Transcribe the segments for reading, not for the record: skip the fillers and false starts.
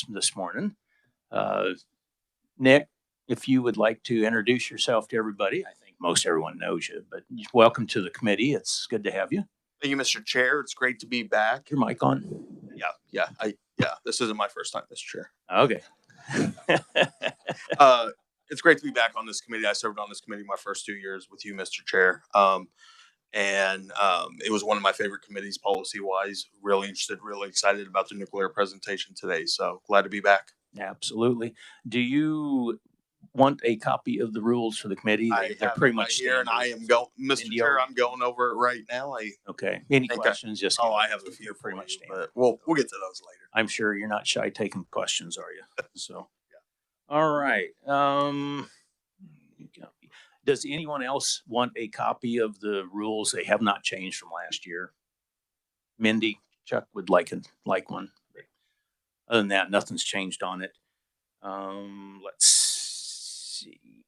this morning. Nick, if you would like to introduce yourself to everybody, I think most everyone knows you, but welcome to the committee. It's good to have you. Thank you, Mr. Chair. It's great to be back. Your mic on? Yeah. This isn't my first time, Mr. Chair. Okay. It's great to be back on this committee. I served on this committee my first 2 years with you, Mr. Chair. It was one of my favorite committees policy-wise. Really interested, really excited about the nuclear presentation today. So glad to be back. Absolutely. Do you want a copy of the rules for the committee? They're pretty much here, and I am going, Mr. Chair. I'm going over it right now. Okay. Any questions? I have a few pretty much, but we'll get to those later. I'm sure you're not shy taking questions, are you? So, yeah. All right. Does anyone else want a copy of the rules? They have not changed from last year. Mindy, Chuck would like one. Other than that, nothing's changed on it. Let's see.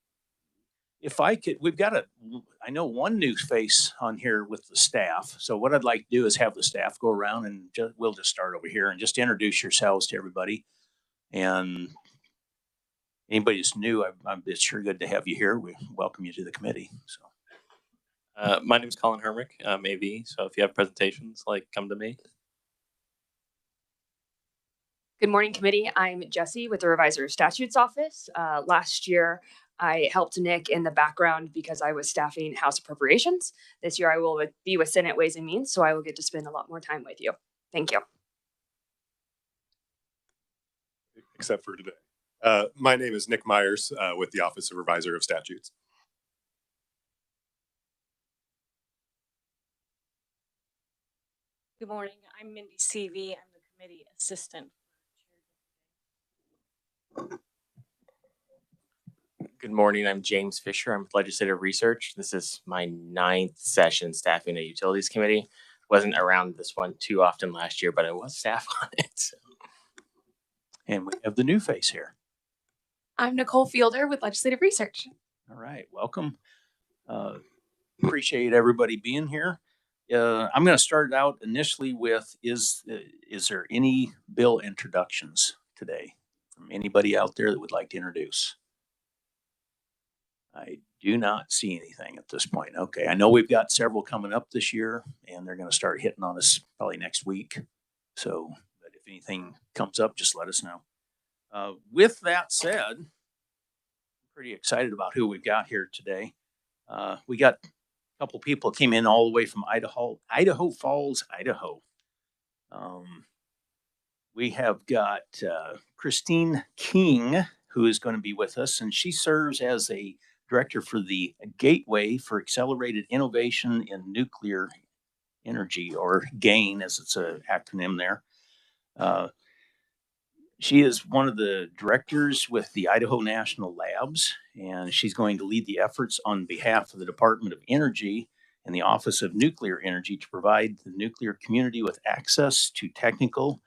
If I could, I know one new face on here with the staff. So what I'd like to do is have the staff go around and we'll just start over here and just introduce yourselves to everybody. And anybody that's new, it's sure good to have you here. We welcome you to the committee. So, my name is Colin Hermick, AV. So if you have presentations, come to me. Good morning, committee. I'm Jessie with the Revisor of Statutes office. Last year, I helped Nick in the background because I was staffing House Appropriations. This year, I will be with Senate Ways and Means, so I will get to spend a lot more time with you. Thank you. Except for today. My name is Nick Myers with the Office of Revisor of Statutes. Good morning. I'm Mindy CV. I'm the committee assistant. Good morning. I'm James Fisher. I'm with Legislative Research. This is my 9th session staffing a Utilities Committee. Wasn't around this one too often last year, but I was staff on it. So. And we have the new face here. I'm Nicole Fielder with Legislative Research. All right, welcome. Appreciate everybody being here. I'm going to start out initially with, is there any bill introductions today from anybody out there that would like to introduce? I do not see anything at this point. Okay, I know we've got several coming up this year, and they're going to start hitting on us probably next week. So, but if anything comes up, just let us know. With that said, I'm pretty excited about who we've got here today. We got a couple people came in all the way from Idaho Falls, Idaho. We have got Christine King, who is going to be with us, and she serves as a director for the Gateway for Accelerated Innovation in Nuclear Energy, or GAIN, as it's an acronym there. She is one of the directors with the Idaho National Labs, and she's going to lead the efforts on behalf of the Department of Energy and the Office of Nuclear Energy to provide the nuclear community with access to technical,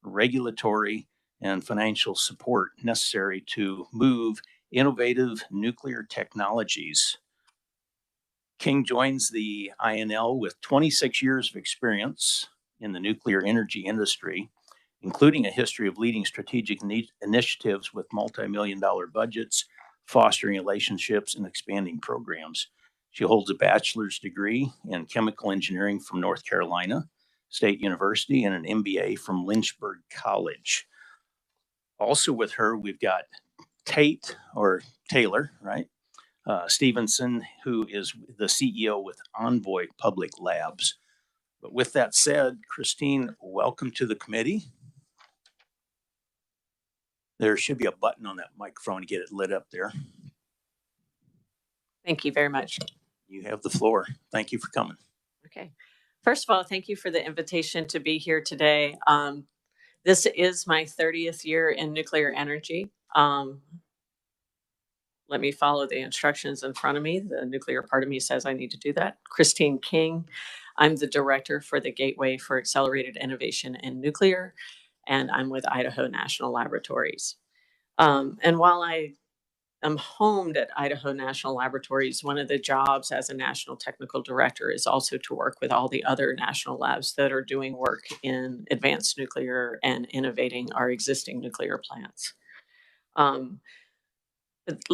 regulatory, and financial support necessary to move innovative nuclear technologies. King joins the INL with 26 years of experience in the nuclear energy industry, including a history of leading strategic initiatives with multi-million-dollar budgets, fostering relationships, and expanding programs. She holds a bachelor's degree in chemical engineering from North Carolina State University and an MBA from Lynchburg College. Also with her, we've got Taylor, right? Stevenson, who is the CEO with Envoy Public Labs. But with that said, Christine, welcome to the committee. There should be a button on that microphone to get it lit up there. Thank you very much. You have the floor. Thank you for coming. Okay. First of all, thank you for the invitation to be here today. This is my 30th year in nuclear energy. Let me follow the instructions in front of me. The nuclear part of me says I need to do that. Christine King. I'm the director for the Gateway for Accelerated Innovation in Nuclear, and I'm with Idaho National Laboratories. And while I am homed at Idaho National Laboratories, one of the jobs as a national technical director is also to work with all the other national labs that are doing work in advanced nuclear and innovating our existing nuclear plants.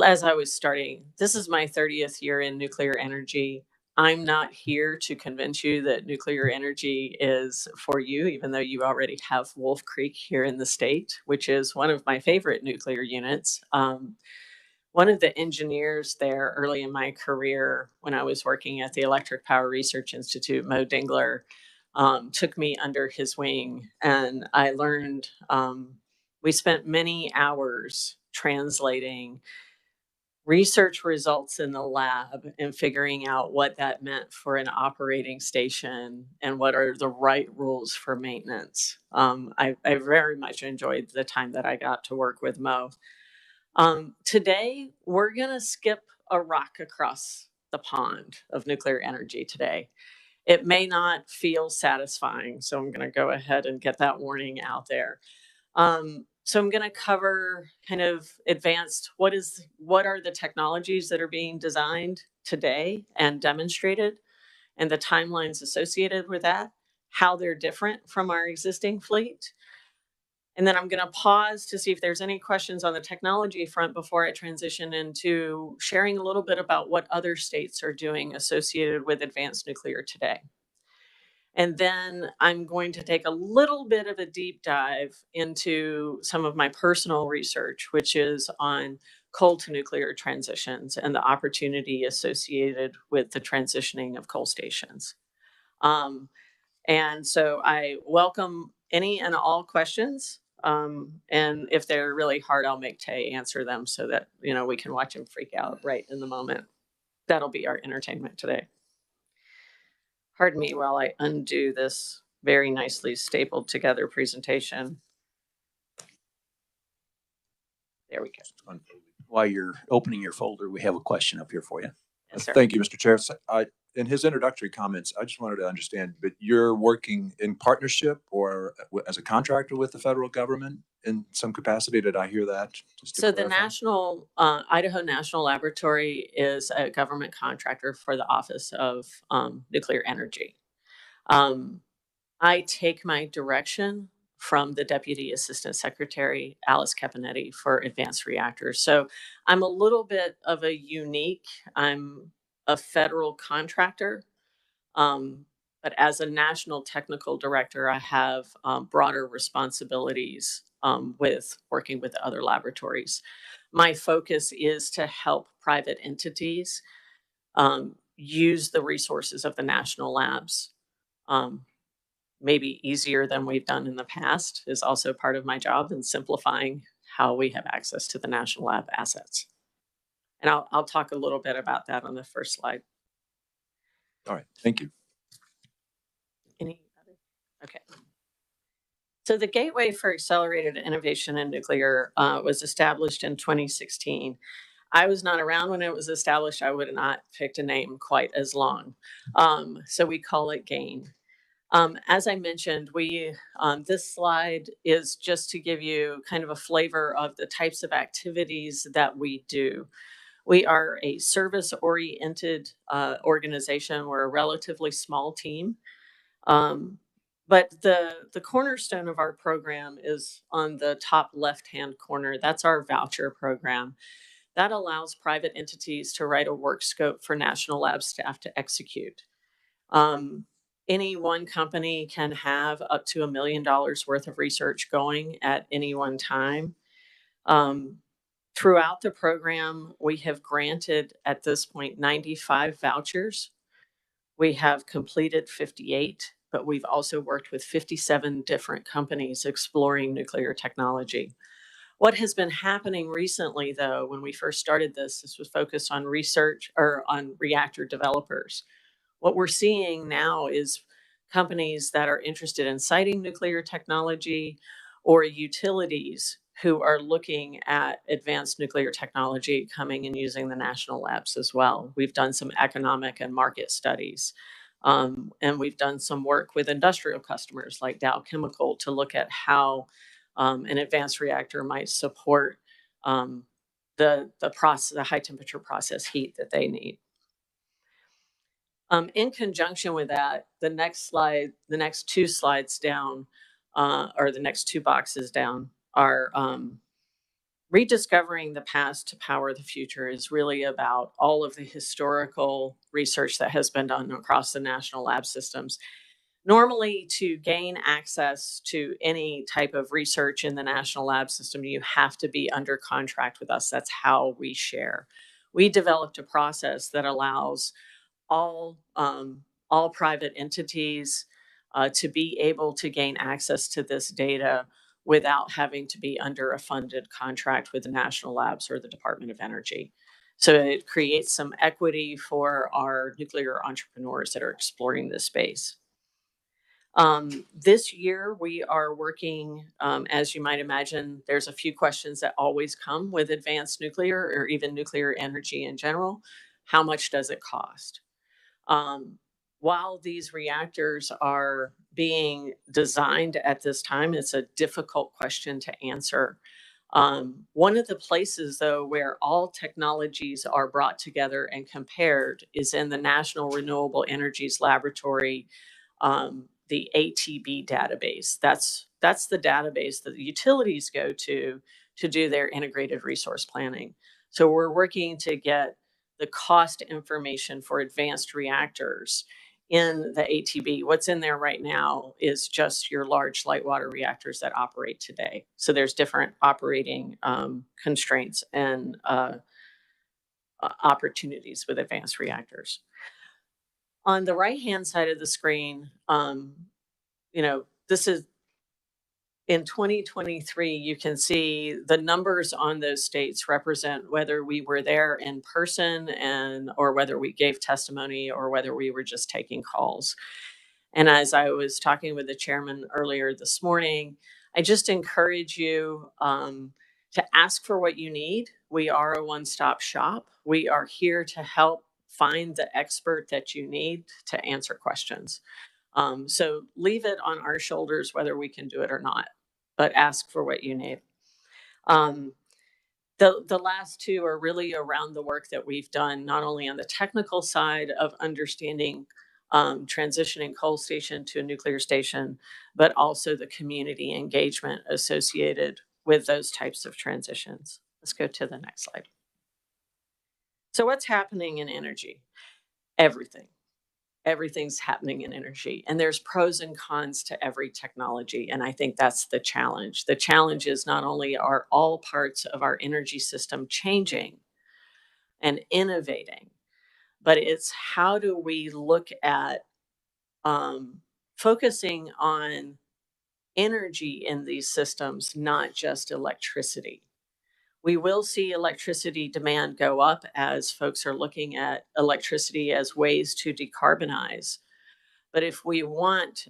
As I was starting, this is my 30th year in nuclear energy. I'm not here to convince you that nuclear energy is for you, even though you already have Wolf Creek here in the state, which is one of my favorite nuclear units. One of the engineers there early in my career, when I was working at the Electric Power Research Institute, Mo Dingler, took me under his wing, and I learned, we spent many hours translating research results in the lab and figuring out what that meant for an operating station and what are the right rules for maintenance. I very much enjoyed the time that I got to work with Mo. Today, we're going to skip a rock across the pond of nuclear energy today. It may not feel satisfying, so I'm going to go ahead and get that warning out there. So I'm going to cover kind of advanced, what are the technologies that are being designed today and demonstrated, and the timelines associated with that, how they're different from our existing fleet. And then I'm going to pause to see if there's any questions on the technology front before I transition into sharing a little bit about what other states are doing associated with advanced nuclear today. And then I'm going to take a little bit of a deep dive into some of my personal research, which is on coal to nuclear transitions and the opportunity associated with the transitioning of coal stations. And so I welcome any and all questions. And if they're really hard, I'll make Tay answer them so that, we can watch him freak out right in the moment. That'll be our entertainment today. Pardon me while I undo this very nicely stapled together presentation. There we go. While you're opening your folder, we have a question up here for you. Yes, sir. Thank you, Mr. Chair. In his introductory comments, I just wanted to understand, but you're working in partnership or as a contractor with the federal government in some capacity? Did I hear that? So the national Idaho National Laboratory is a government contractor for the Office of Nuclear Energy. I take my direction from the Deputy Assistant Secretary, Alice Capinetti, for advanced reactors. So I'm a little bit of a unique, I'm a federal contractor, but as a national technical director, I have broader responsibilities with working with other laboratories. My focus is to help private entities use the resources of the national labs. Maybe easier than we've done in the past is also part of my job in simplifying how we have access to the national lab assets. And I'll talk a little bit about that on the first slide. All right, thank you. Any other? Okay. So the Gateway for Accelerated Innovation in Nuclear was established in 2016. I was not around when it was established. I would have not picked a name quite as long. So we call it GAIN. As I mentioned, this slide is just to give you kind of a flavor of the types of activities that we do. We are a service-oriented organization. We're a relatively small team. But the cornerstone of our program is on the top left-hand corner. That's our voucher program. That allows private entities to write a work scope for national lab staff to execute. Any one company can have up to $1 million worth of research going at any one time. Throughout the program, we have granted at this point 95 vouchers. We have completed 58, but we've also worked with 57 different companies exploring nuclear technology. What has been happening recently, though, when we first started this was focused on research or on reactor developers. What we're seeing now is companies that are interested in siting nuclear technology or utilities who are looking at advanced nuclear technology coming and using the national labs as well. We've done some economic and market studies, and we've done some work with industrial customers like Dow Chemical to look at how an advanced reactor might support the high temperature process heat that they need. In conjunction with that, the next slide, the next two slides down, or the next two boxes down, are rediscovering the past to power the future is really about all of the historical research that has been done across the national lab systems. Normally, to gain access to any type of research in the national lab system, you have to be under contract with us. That's how we share. We developed a process that allows all private entities to be able to gain access to this data without having to be under a funded contract with the national labs or the Department of Energy. So it creates some equity for our nuclear entrepreneurs that are exploring this space. This year, we are working, as you might imagine, there's a few questions that always come with advanced nuclear or even nuclear energy in general. How much does it cost? While these reactors are being designed at this time, it's a difficult question to answer. One of the places, though, where all technologies are brought together and compared is in the National Renewable Energies Laboratory, the ATB database. That's the database that the utilities go to do their integrated resource planning. So we're working to get the cost information for advanced reactors in the ATB. What's in there right now is just your large light water reactors that operate today. So there's different operating constraints and opportunities with advanced reactors. On the right-hand side of the screen, this is in 2023, you can see the numbers on those states represent whether we were there in person or whether we gave testimony or whether we were just taking calls. And as I was talking with the chairman earlier this morning, I just encourage you to ask for what you need. We are a one-stop shop. We are here to help find the expert that you need to answer questions. So leave it on our shoulders whether we can do it or not, but ask for what you need. The last two are really around the work that we've done, not only on the technical side of understanding transitioning coal station to a nuclear station, but also the community engagement associated with those types of transitions. Let's go to the next slide. So what's happening in energy? Everything's happening in energy, and there's pros and cons to every technology. And I think that's the challenge. The challenge is not only are all parts of our energy system changing and innovating, but it's how do we look at focusing on energy in these systems, not just electricity. We will see electricity demand go up as folks are looking at electricity as ways to decarbonize. But if we want,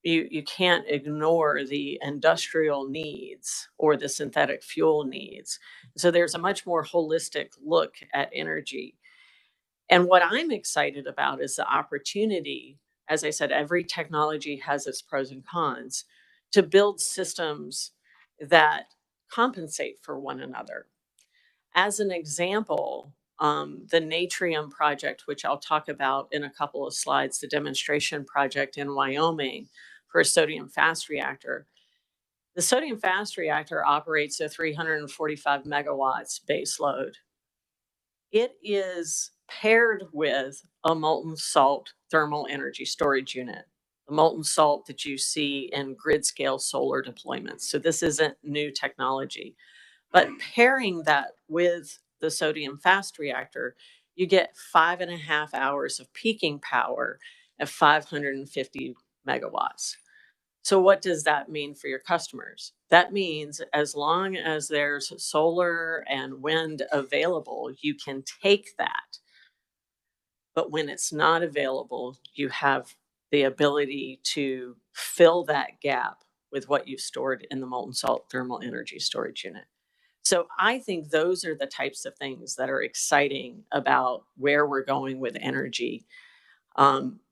you can't ignore the industrial needs or the synthetic fuel needs. So there's a much more holistic look at energy. And what I'm excited about is the opportunity. As I said, every technology has its pros and cons to build systems that compensate for one another. As an example, the Natrium project, which I'll talk about in a couple of slides, the demonstration project in Wyoming for a sodium fast reactor. The sodium fast reactor operates at 345 megawatts base load. It is paired with a molten salt thermal energy storage unit, the molten salt that you see in grid scale solar deployments. So this isn't new technology, but pairing that with the sodium fast reactor, you get 5.5 hours of peaking power at 550 megawatts. So what does that mean for your customers? That means as long as there's solar and wind available, you can take that. But when it's not available, you have the ability to fill that gap with what you've stored in the molten salt thermal energy storage unit. So I think those are the types of things that are exciting about where we're going with energy.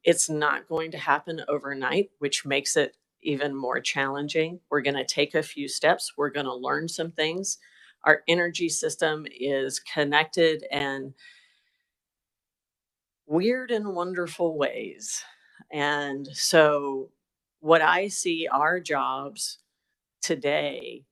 It's not going to happen overnight, which makes it even more challenging. We're going to take a few steps. We're going to learn some things. Our energy system is connected in weird and wonderful ways. And so, what I see our jobs today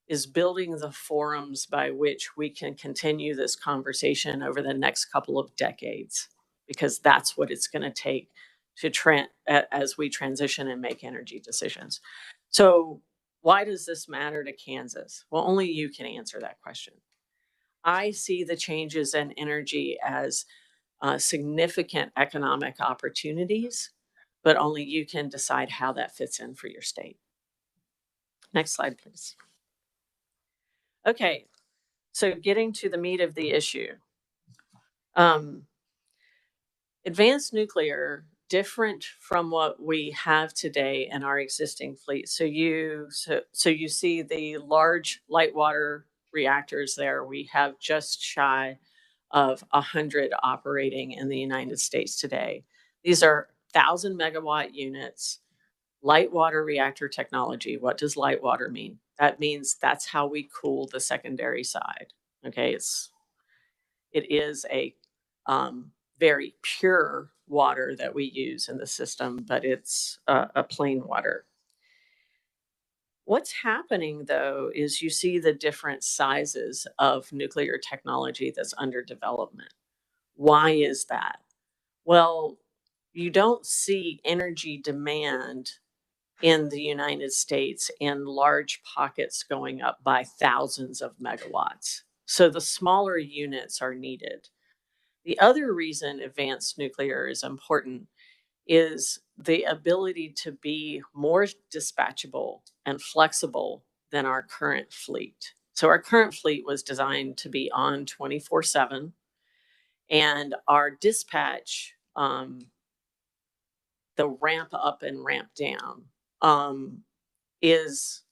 is building the forums by which we can continue this conversation over the next couple of decades, because that's what it's going to take to as we transition and make energy decisions. So why does this matter to Kansas? Well, only you can answer that question. I see the changes in energy as significant economic opportunities, but only you can decide how that fits in for your state. Next slide, please. Okay, so getting to the meat of the issue. Advanced nuclear, different from what we have today in our existing fleet. So you see the large light water reactors there. We have just shy of 100 operating in the United States today. These are 1,000 megawatt units. Light water reactor technology. What does light water mean? That means that's how we cool the secondary side. Okay, it is a very pure water that we use in the system, but it's a plain water. What's happening, though, is you see the different sizes of nuclear technology that's under development. Why is that? Well, you don't see energy demand in the United States in large pockets going up by thousands of megawatts. So the smaller units are needed. The other reason advanced nuclear is important is the ability to be more dispatchable and flexible than our current fleet. So our current fleet was designed to be on 24/7, and our dispatch, the ramp up and ramp down, is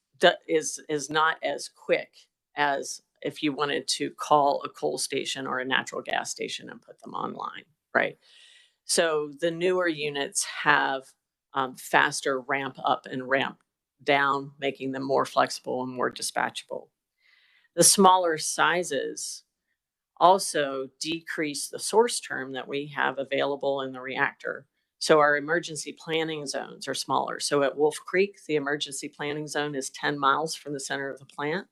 not as quick as if you wanted to call a coal station or a natural gas station and put them online, right? So the newer units have faster ramp up and ramp down, making them more flexible and more dispatchable. The smaller sizes also decrease the source term that we have available in the reactor. So our emergency planning zones are smaller. So at Wolf Creek, the emergency planning zone is 10 miles from the center of the plant.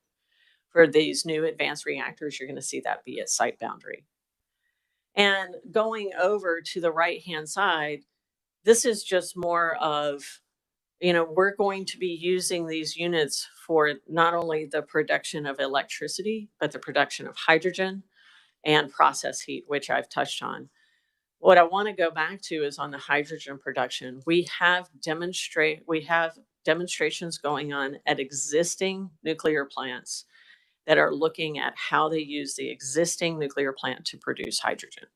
For these new advanced reactors, you're going to see that be at site boundary. And going over to the right-hand side, this is just more of, we're going to be using these units for not only the production of electricity, but the production of hydrogen and process heat, which I've touched on. What I want to go back to is on the hydrogen production. We have demonstrations going on at existing nuclear plants that are looking at how they use the existing nuclear plant to produce hydrogen.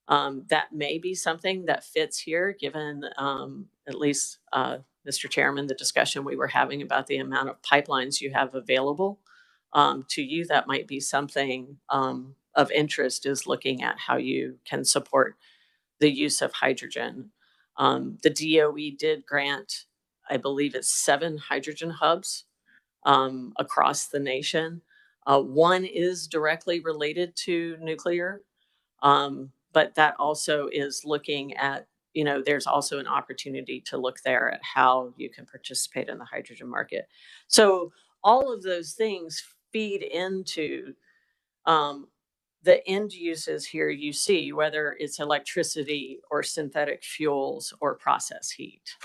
That may be something that fits here, given at least, Mr. Chairman, the discussion we were having about the amount of pipelines you have available to you. That might be something of interest, is looking at how you can support the use of hydrogen. The DOE did grant, I believe it's 7 hydrogen hubs across the nation. One is directly related to nuclear, but that also is looking at, there's also an opportunity to look there at how you can participate in the hydrogen market. So all of those things feed into the end uses here you see, whether it's electricity or synthetic fuels or process heat.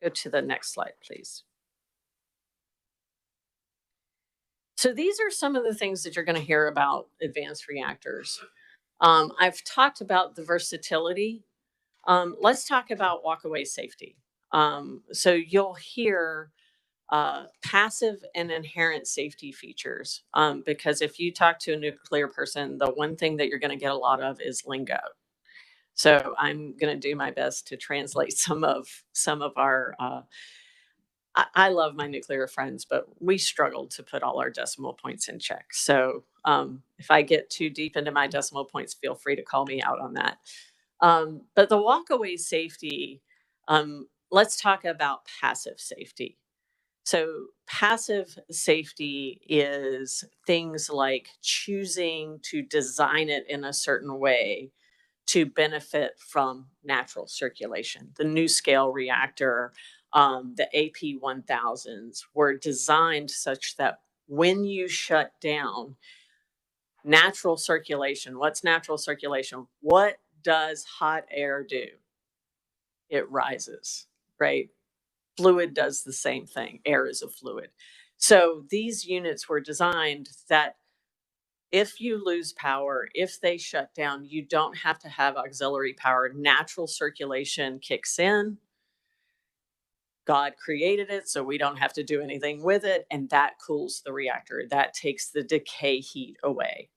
Go to the next slide, please. So these are some of the things that you're going to hear about advanced reactors. I've talked about the versatility. Let's talk about walkaway safety. So you'll hear passive and inherent safety features, because if you talk to a nuclear person, the one thing that you're going to get a lot of is lingo. So I'm going to do my best to translate some of our. I love my nuclear friends, but we struggle to put all our decimal points in check. So if I get too deep into my decimal points, feel free to call me out on that. But the walkaway safety, let's talk about passive safety. So passive safety is things like choosing to design it in a certain way to benefit from natural circulation. The new scale reactor, the AP1000s were designed such that when you shut down, natural circulation, what's natural circulation? What does hot air do? It rises, right? Fluid does the same thing. Air is a fluid. So these units were designed that if you lose power, if they shut down, you don't have to have auxiliary power. Natural circulation kicks in. God created it, so we don't have to do anything with it. And that cools the reactor. That takes the decay heat away.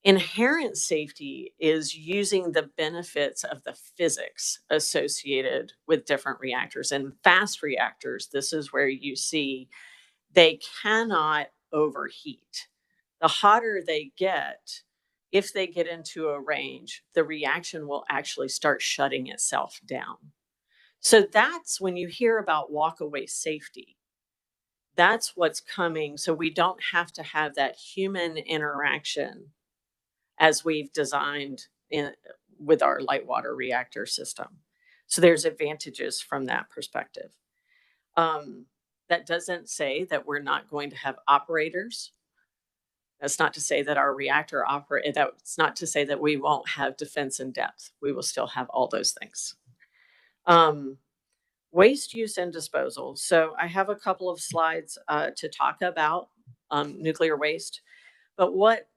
Inherent safety is using the benefits of the physics associated with different reactors. And fast reactors, this is where you see they cannot overheat. The hotter they get, if they get into a range, the reaction will actually start shutting itself down. So that's when you hear about walkaway safety. That's what's coming. So we don't have to have that human interaction as we've designed with our light water reactor system. So there's advantages from that perspective. That doesn't say that we're not going to have operators. That's not to say that our reactor that's not to say that we won't have defense in depth. We will still have all those things. Waste use and disposal. So I have a couple of slides to talk about nuclear waste, but what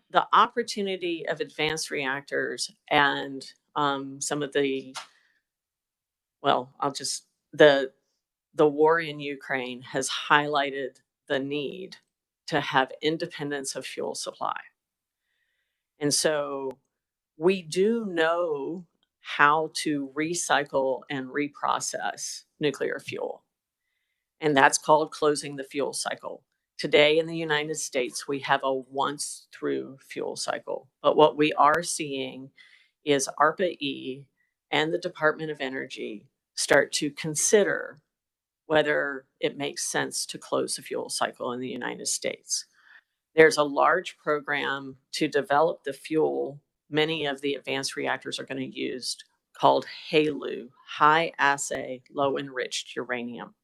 the opportunity of advanced reactors and some of the, the war in Ukraine has highlighted the need to have independence of fuel supply. And so we do know how to recycle and reprocess nuclear fuel. And that's called closing the fuel cycle. Today in the United States, we have a once through fuel cycle. But what we are seeing is ARPA-E and the Department of Energy start to consider whether it makes sense to close the fuel cycle in the United States. There's a large program to develop the fuel many of the advanced reactors are going to use called HALEU, high assay low enriched uranium.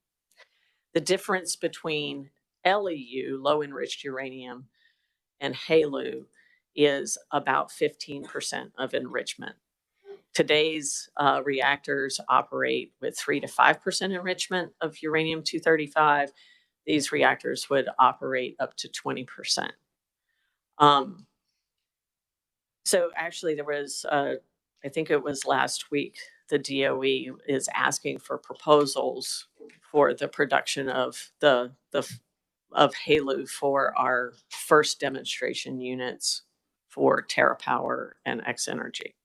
The difference between LEU, low enriched uranium, and HALEU is about 15% of enrichment. Today's reactors operate with 3 to 5% enrichment of uranium-235. These reactors would operate up to 20%. So actually there was, I think it was last week, the DOE is asking for proposals for the production of of HALEU for our first demonstration units for TerraPower and X-Energy.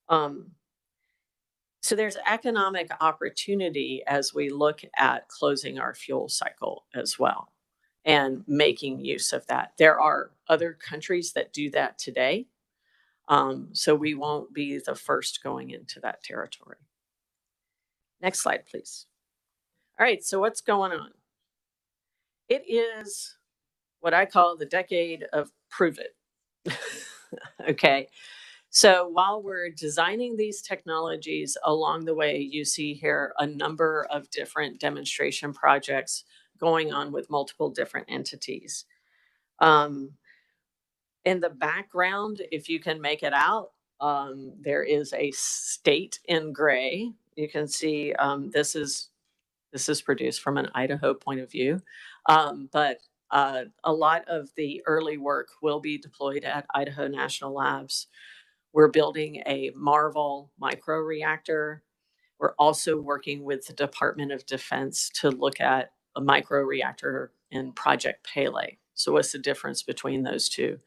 So there's economic opportunity as we look at closing our fuel cycle as well and making use of that. There are other countries that do that today. So we won't be the first going into that territory. Next slide, please. All right, so what's going on? It is what I call the decade of prove it. Okay, so while we're designing these technologies along the way, you see here a number of different demonstration projects going on with multiple different entities. In the background, if you can make it out, there is a state in gray. You can see this is produced from an Idaho point of view, but a lot of the early work will be deployed at Idaho National Labs. We're building a MARVEL microreactor. We're also working with the Department of Defense to look at a microreactor in Project Pele. So what's the difference between those two?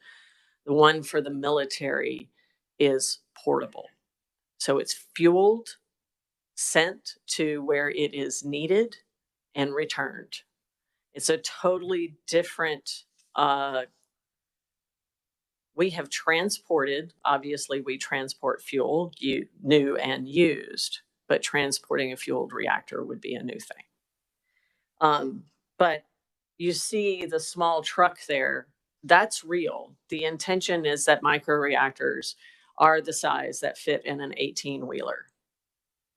The one for the military is portable. So it's fueled, sent to where it is needed, and returned. It's a totally different, we have transported, obviously we transport fuel, new and used, but transporting a fueled reactor would be a new thing. But you see the small truck there, that's real. The intention is that microreactors are the size that fit in an 18-wheeler,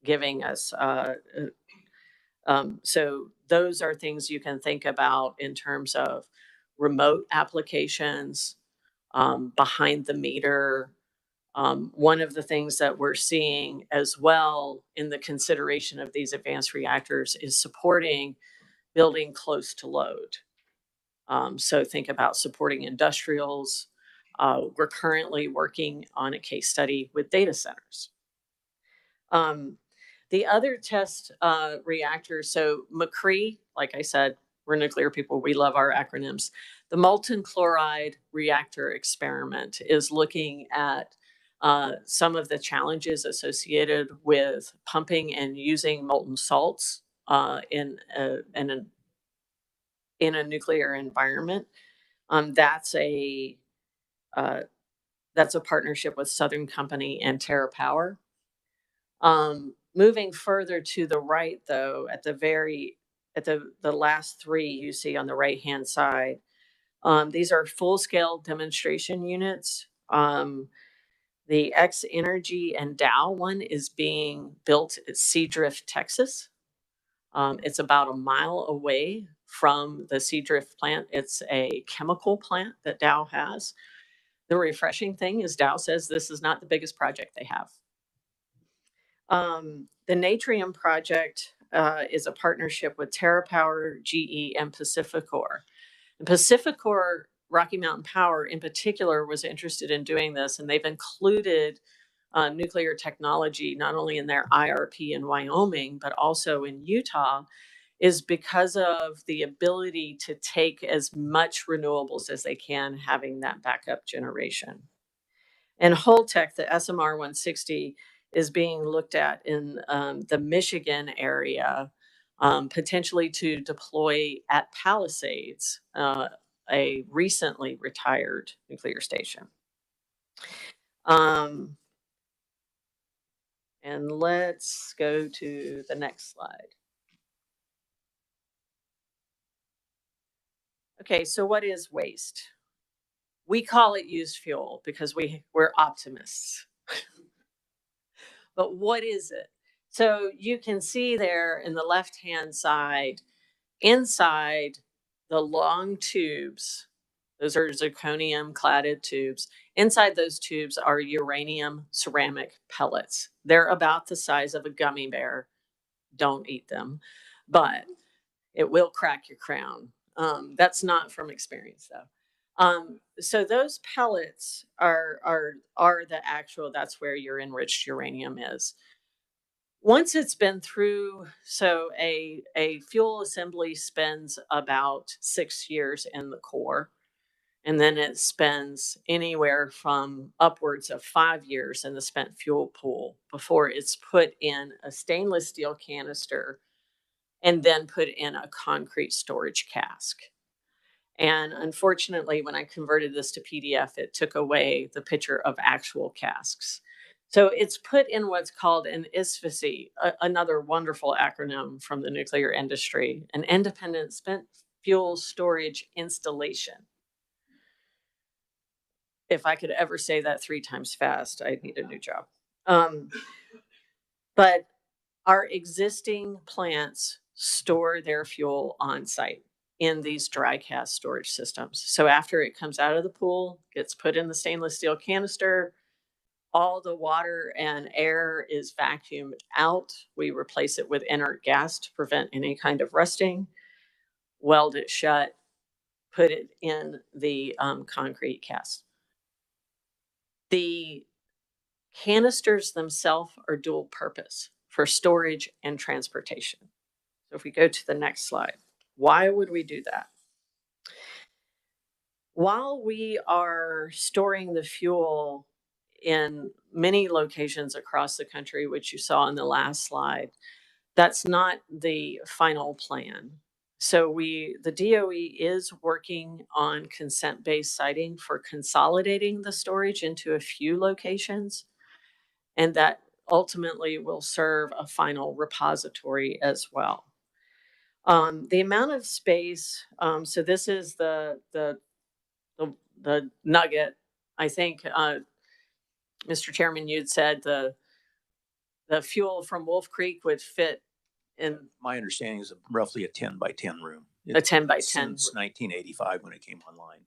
giving us, so those are things you can think about in terms of remote applications, behind the meter. One of the things that we're seeing as well in the consideration of these advanced reactors is supporting building close to load. So think about supporting industrials. We're currently working on a case study with data centers. The other test reactors, so McCree, like I said, we're nuclear people, we love our acronyms. The molten chloride reactor experiment is looking at some of the challenges associated with pumping and using molten salts in a nuclear environment. That's a partnership with Southern Company and TerraPower. Moving further to the right, though, at the last three you see on the right-hand side, these are full-scale demonstration units. The X Energy and Dow one is being built at Seadrift, Texas. It's about a mile away from the Seadrift plant. It's a chemical plant that Dow has. The refreshing thing is Dow says this is not the biggest project they have. The Natrium project is a partnership with TerraPower, GE, and Pacificor. And Pacificor, Rocky Mountain Power in particular, was interested in doing this, and they've included nuclear technology not only in their IRP in Wyoming, but also in Utah, is because of the ability to take as much renewables as they can, having that backup generation. And Holtec, the SMR 160, is being looked at in the Michigan area, potentially to deploy at Palisades, a recently retired nuclear station. And let's go to the next slide. Okay, so what is waste? We call it used fuel because we're optimists. But what is it? So you can see there in the left-hand side, inside the long tubes, those are zirconium cladded tubes. Inside those tubes are uranium ceramic pellets. They're about the size of a gummy bear. Don't eat them, but it will crack your crown. That's not from experience though. So those pellets are the actual, that's where your enriched uranium is. Once it's been through, so a fuel assembly spends about 6 years in the core, and then it spends anywhere from upwards of 5 years in the spent fuel pool before it's put in a stainless steel canister and then put in a concrete storage cask. And unfortunately, when I converted this to PDF, it took away the picture of actual casks. So it's put in what's called an ISFSI, another wonderful acronym from the nuclear industry, an independent spent fuel storage installation. If I could ever say that 3 times fast, I'd need a new job. But our existing plants store their fuel on site in these dry cask storage systems. So after it comes out of the pool, gets put in the stainless steel canister, all the water and air is vacuumed out. We replace it with inert gas to prevent any kind of rusting, weld it shut, put it in the concrete cask. The canisters themselves are dual purpose for storage and transportation. So if we go to the next slide, why would we do that? While we are storing the fuel in many locations across the country, which you saw in the last slide, that's not the final plan. So the DOE is working on consent-based siting for consolidating the storage into a few locations, and that ultimately will serve a final repository as well. The amount of space, so this is the nugget. I think, Mr. Chairman, you'd said the fuel from Wolf Creek would fit in My understanding is roughly a 10 by 10 room. a 10 by 10. Since 1985 when it came online.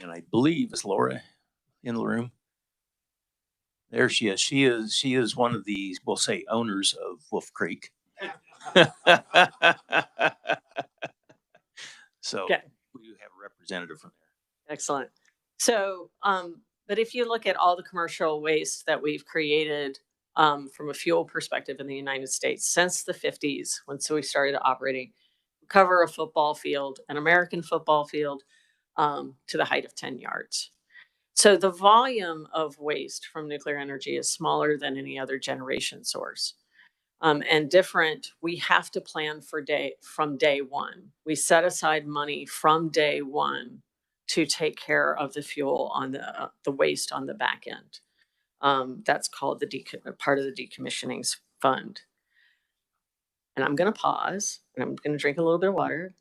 And I believe, is Laura in the room? There she is. She is one of the, we'll say, owners of Wolf Creek. So Okay. we have a representative from there. Excellent. So, but if you look at all the commercial waste that we've created from a fuel perspective in the United States since the 50s, when we started operating, cover a football field, an American football field, to the height of 10 yards. So the volume of waste from nuclear energy is smaller than any other generation source. And different, we have to plan from day one. We set aside money from day one to take care of the fuel on the waste on the back end. That's called part of the decommissioning fund. And I'm going to pause and I'm going to drink a little bit of water.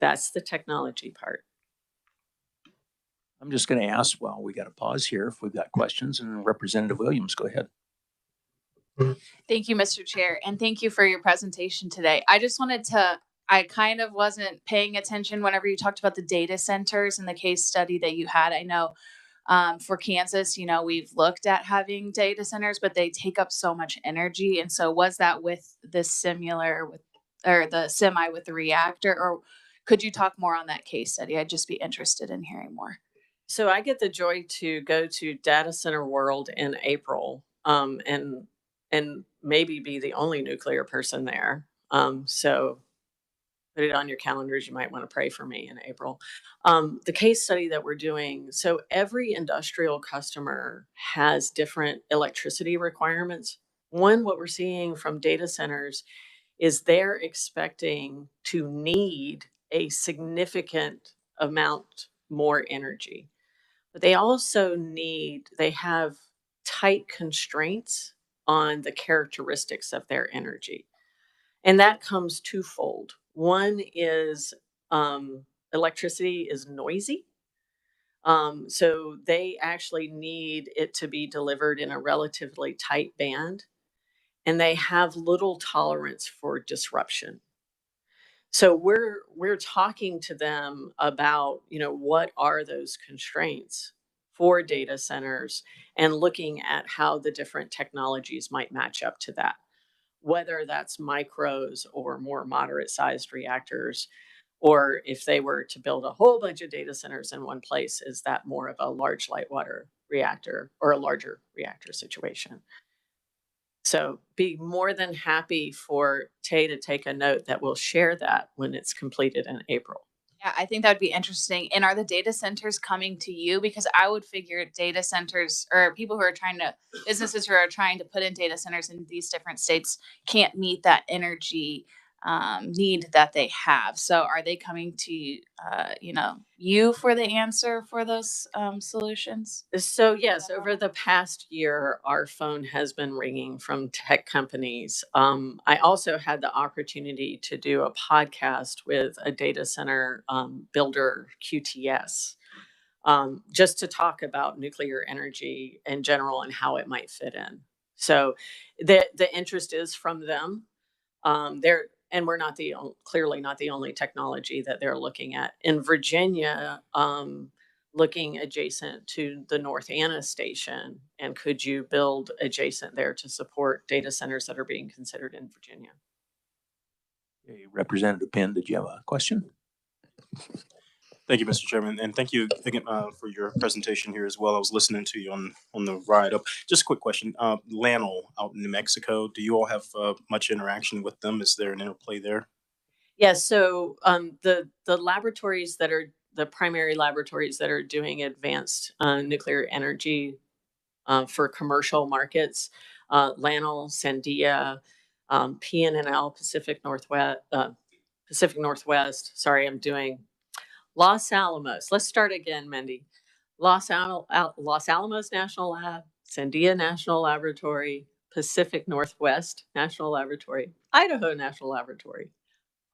That's the technology part. I'm just going to ask while we got a pause here if we've got questions, and Representative Williams, go ahead. Thank you, Mr. Chair, and thank you for your presentation today. I just wanted to, I kind of wasn't paying attention whenever you talked about the data centers and the case study that you had. I know for Kansas, you know, we've looked at having data centers, but they take up so much energy. And so was that with the similar with, or the semi with the reactor, or could you talk more on that case study? I'd just be interested in hearing more. So I get the joy to go to Data Center World in April, and maybe be the only nuclear person there. So put it on your calendars. You might want to pray for me in April. The case study that we're doing, so every industrial customer has different electricity requirements. One, what we're seeing from data centers is they're expecting to need a significant amount more energy. But they also they have tight constraints on the characteristics of their energy. And that comes twofold. One is electricity is noisy. So they actually need it to be delivered in a relatively tight band. And they have little tolerance for disruption. So we're talking to them about, you know, what are those constraints for data centers, and looking at how the different technologies might match up to that, whether that's micros or more moderate sized reactors, or if they were to build a whole bunch of data centers in one place, is that more of a large light water reactor or a larger reactor situation? So be more than happy for Tay to take a note that we'll share that when it's completed in April. Yeah, I think that'd be interesting. And are the data centers coming to you? Because I would figure data centers, or people who are businesses who are trying to put in data centers in these different states can't meet that energy need that they have. So are they coming to you for the answer for those solutions? So yes, over the past year, our phone has been ringing from tech companies. I also had the opportunity to do a podcast with a data center builder, QTS, just to talk about nuclear energy in general and how it might fit in. So the interest is from them. And we're clearly not the only technology that they're looking at. In Virginia, looking adjacent to the North Anna station, and could you build adjacent there to support data centers that are being considered in Virginia? Okay, Representative Penn, did you have a question? Thank you, Mr. Chairman, and thank you again for your presentation here as well. I was listening to you on the ride up. Just a quick question. LANL out in New Mexico, do you all have much interaction with them? Is there an interplay there? Yes. So the laboratories that are the primary laboratories that are doing advanced nuclear energy for commercial markets, LANL, Sandia, PNNL, Pacific Northwest. Sorry, I'm doing Los Alamos. Let's start again, Mindy. Los Alamos National Lab, Sandia National Laboratory, Pacific Northwest National Laboratory, Idaho National Laboratory.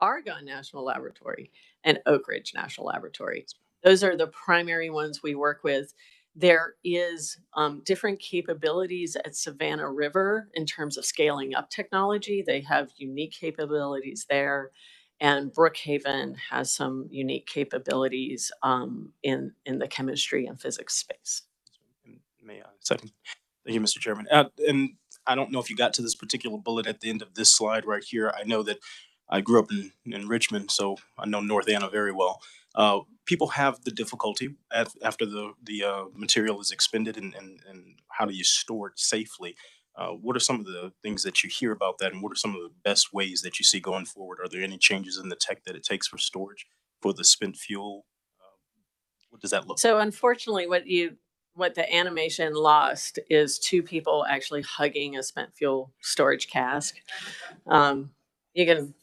Argonne National Laboratory, and Oak Ridge National Laboratory. Those are the primary ones we work with. There is different capabilities at Savannah River in terms of scaling up technology. They have unique capabilities there. And Brookhaven has some unique capabilities in the chemistry and physics space. May I second? Thank you, Mr. Chairman. And I don't know if you got to this particular bullet at the end of this slide right here. I know that I grew up in Richmond, so I know North Anna very well. People have the difficulty after the material is expended, and how do you store it safely? What are some of the things that you hear about that, and what are some of the best ways that you see going forward? Are there any changes in the tech that it takes for storage for the spent fuel? What does that look like? So unfortunately, what the animation lost is two people actually hugging a spent fuel storage cask. You can,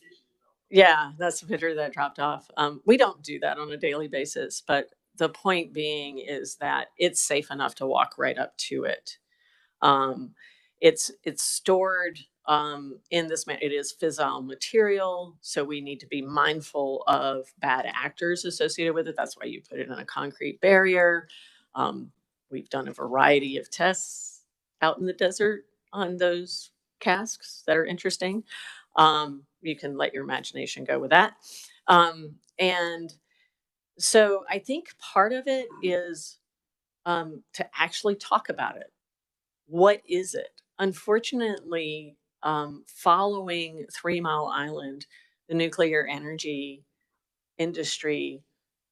yeah, that's the picture that dropped off. We don't do that on a daily basis, but the point being is that it's safe enough to walk right up to it. It's stored in this, it is fissile material, so we need to be mindful of bad actors associated with it. That's why you put it in a concrete barrier. We've done a variety of tests out in the desert on those casks that are interesting. You can let your imagination go with that. And so I think part of it is to actually talk about it. What is it? Unfortunately, following 3 Mile Island, the nuclear energy industry,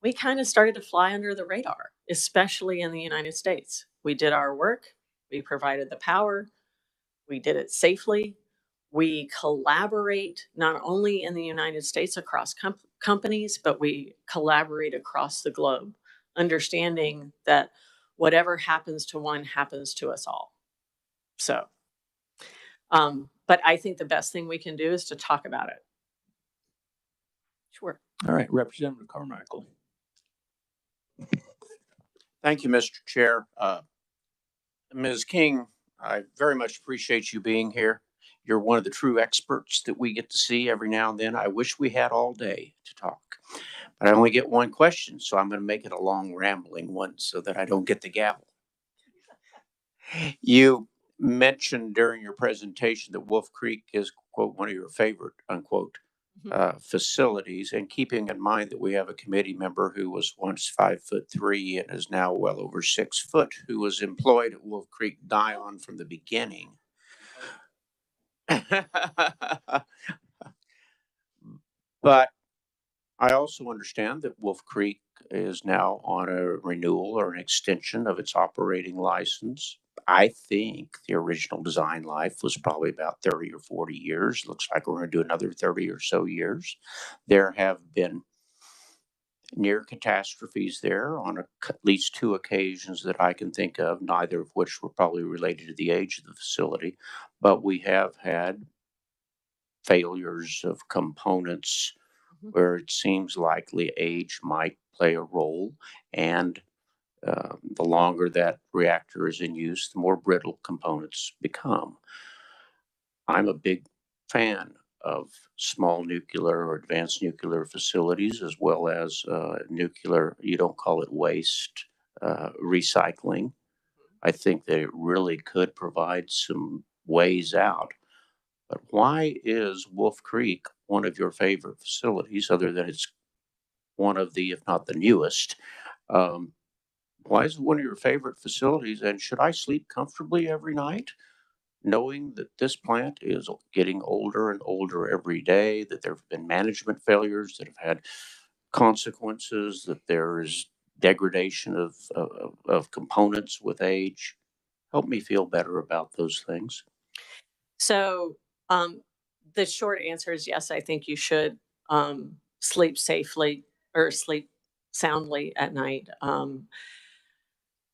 we kind of started to fly under the radar, especially in the United States. We did our work, we provided the power, we did it safely. We collaborate not only in the United States across companies, but we collaborate across the globe, understanding that whatever happens to one happens to us all. So, but I think the best thing we can do is to talk about it. Sure. All right, Representative Carmichael. Thank you, Mr. Chair. Ms. King, I very much appreciate you being here. You're one of the true experts that we get to see every now and then. I wish we had all day to talk, but I only get one question, so I'm going to make it a long, rambling one so that I don't get the gavel. You mentioned during your presentation that Wolf Creek is, quote, one of your favorite, unquote, facilities, and keeping in mind that we have a committee member who was once 5'3" and is now well over 6 foot, who was employed at Wolf Creek Dion from the beginning. But I also understand that Wolf Creek is now on a renewal or an extension of its operating license. I think the original design life was probably about 30 or 40 years. Looks like we're going to do another 30 or so years. There have been near catastrophes there on at least 2 occasions that I can think of, neither of which were probably related to the age of the facility. But we have had failures of components where it seems likely age might play a role, and the longer that reactor is in use, the more brittle components become. I'm a big fan of small nuclear or advanced nuclear facilities, as well as nuclear, you don't call it waste, recycling. I think that it really could provide some ways out. But why is Wolf Creek one of your favorite facilities, other than it's one of the, if not the newest? Why is it one of your favorite facilities? And should I sleep comfortably every night, knowing that this plant is getting older and older every day, that there have been management failures that have had consequences, that there is degradation of components with age? Help me feel better about those things. So the short answer is yes, I think you should sleep safely or sleep soundly at night.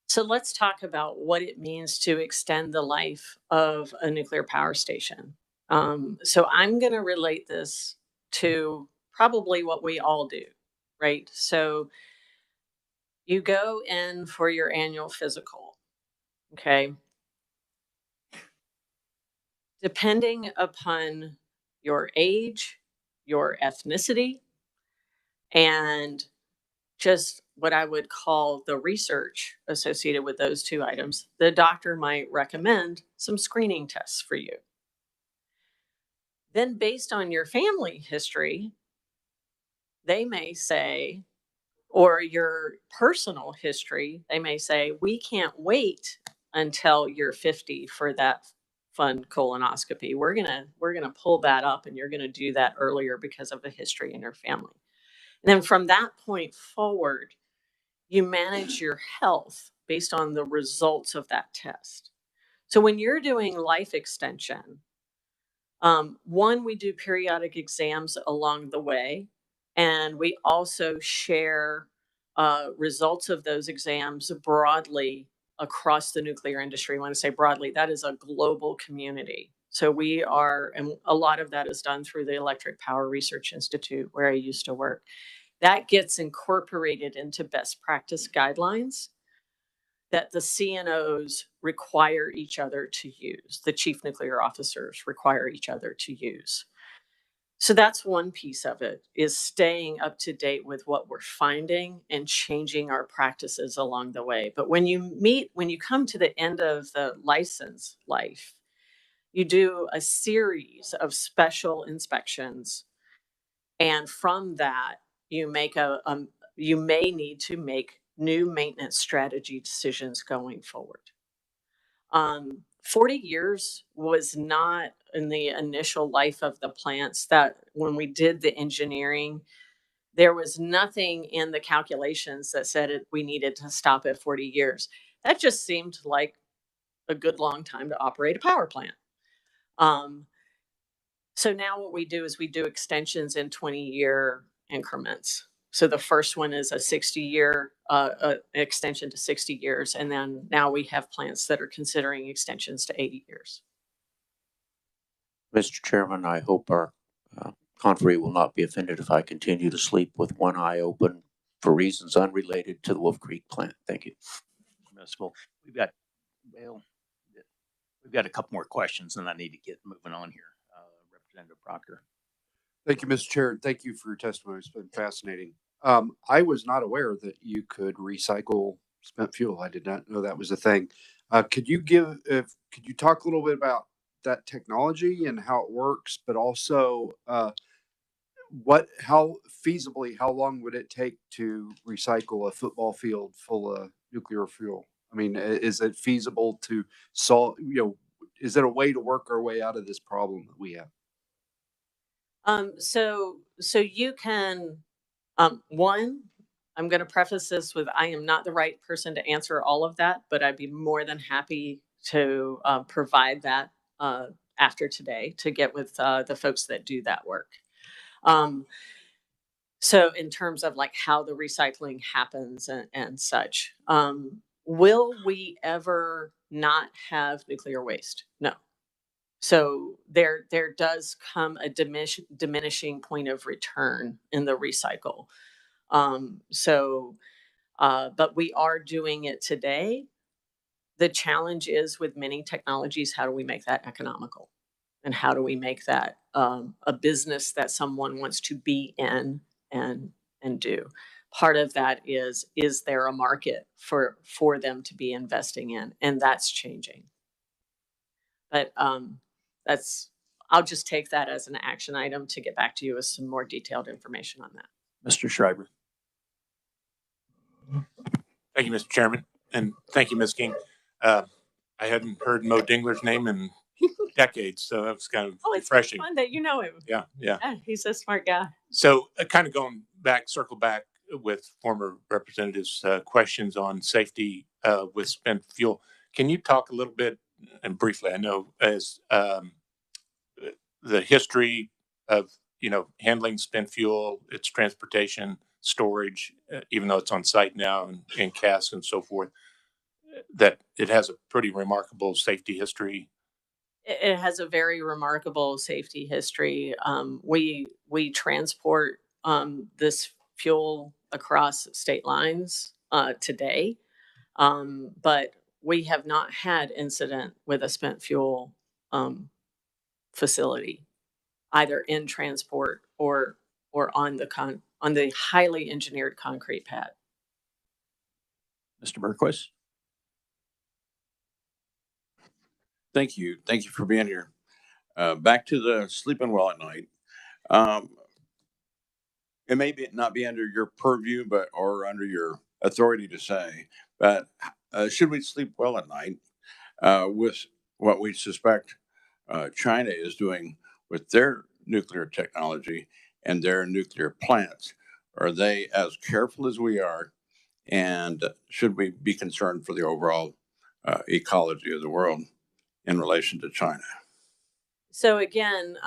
So let's talk about what it means to extend the life of a nuclear power station. So I'm going to relate this to probably what we all do, right? So you go in for your annual physical, okay? Depending upon your age, your ethnicity, and just what I would call the research associated with those two items, the doctor might recommend some screening tests for you. Then, based on your family history, they may say, or your personal history, they may say, we can't wait until you're 50 for that fun colonoscopy. We're gonna pull that up, and you're gonna do that earlier because of the history in your family. And then from that point forward, you manage your health based on the results of that test. So when you're doing life extension, one, we do periodic exams along the way, and we also share results of those exams broadly across the nuclear industry. When I say broadly, that is a global community. So we are, and a lot of that is done through the Electric Power Research Institute, where I used to work. That gets incorporated into best practice guidelines that the CNOs require each other to use. The chief nuclear officers require each other to use. So that's one piece of it, is staying up to date with what we're finding and changing our practices along the way. But when you come to the end of the license life, you do a series of special inspections. And from that, you may need to make new maintenance strategy decisions going forward. 40 years was not in the initial life of the plants. That when we did the engineering, there was nothing in the calculations that said we needed to stop at 40 years. That just seemed like a good long time to operate a power plant. So now what we do is we do extensions in 20-year increments. So the first one is a 60-year extension to 60 years. And then now we have plants that are considering extensions to 80 years. Mr. Chairman, I hope our conferee will not be offended if I continue to sleep with one eye open for reasons unrelated to the Wolf Creek plant. Thank you. Well, we've got a couple more questions, and I need to get moving on here. Representative Proctor. Thank you, Mr. Chair. Thank you for your testimony. It's been fascinating. I was not aware that you could recycle spent fuel. I did not know that was a thing. Could you talk a little bit about that technology and how it works, but also how long would it take to recycle a football field full of nuclear fuel? I mean, is it feasible to solve, is it a way to work our way out of this problem that we have? So you can, one, I'm going to preface this with, I am not the right person to answer all of that, but I'd be more than happy to provide that after today to get with the folks that do that work. So in terms of like how the recycling happens and such, will we ever not have nuclear waste? No. So there does come a diminishing point of return in the recycle. But we are doing it today. The challenge is with many technologies, how do we make that economical? And how do we make that a business that someone wants to be in and do? Part of that is there a market for them to be investing in? And that's changing. But I'll just take that as an action item to get back to you with some more detailed information on that. Mr. Schreiber. Thank you, Mr. Chairman, and thank you, Ms. King. I hadn't heard Mo Dingler's name in decades, so that was kind of refreshing. It's fun that you know him. Yeah, he's a smart guy. So kind of circle back with former representatives' questions on safety with spent fuel. Can you talk a little bit, and briefly, I know, as the history of handling spent fuel, its transportation, storage, even though it's on site now and in casks and so forth, that it has a pretty remarkable safety history. It has a very remarkable safety history. We transport this fuel across state lines today, but we have not had incident with a spent fuel facility, either in transport or on the highly engineered concrete pad. Mr. Berquist? Thank you. Thank you for being here. Back to the sleeping well at night. It may not be under your purview, or under your authority to say, but should we sleep well at night with what we suspect China is doing with their nuclear technology and their nuclear plants? Are they as careful as we are? And should we be concerned for the overall ecology of the world in relation to China? So again,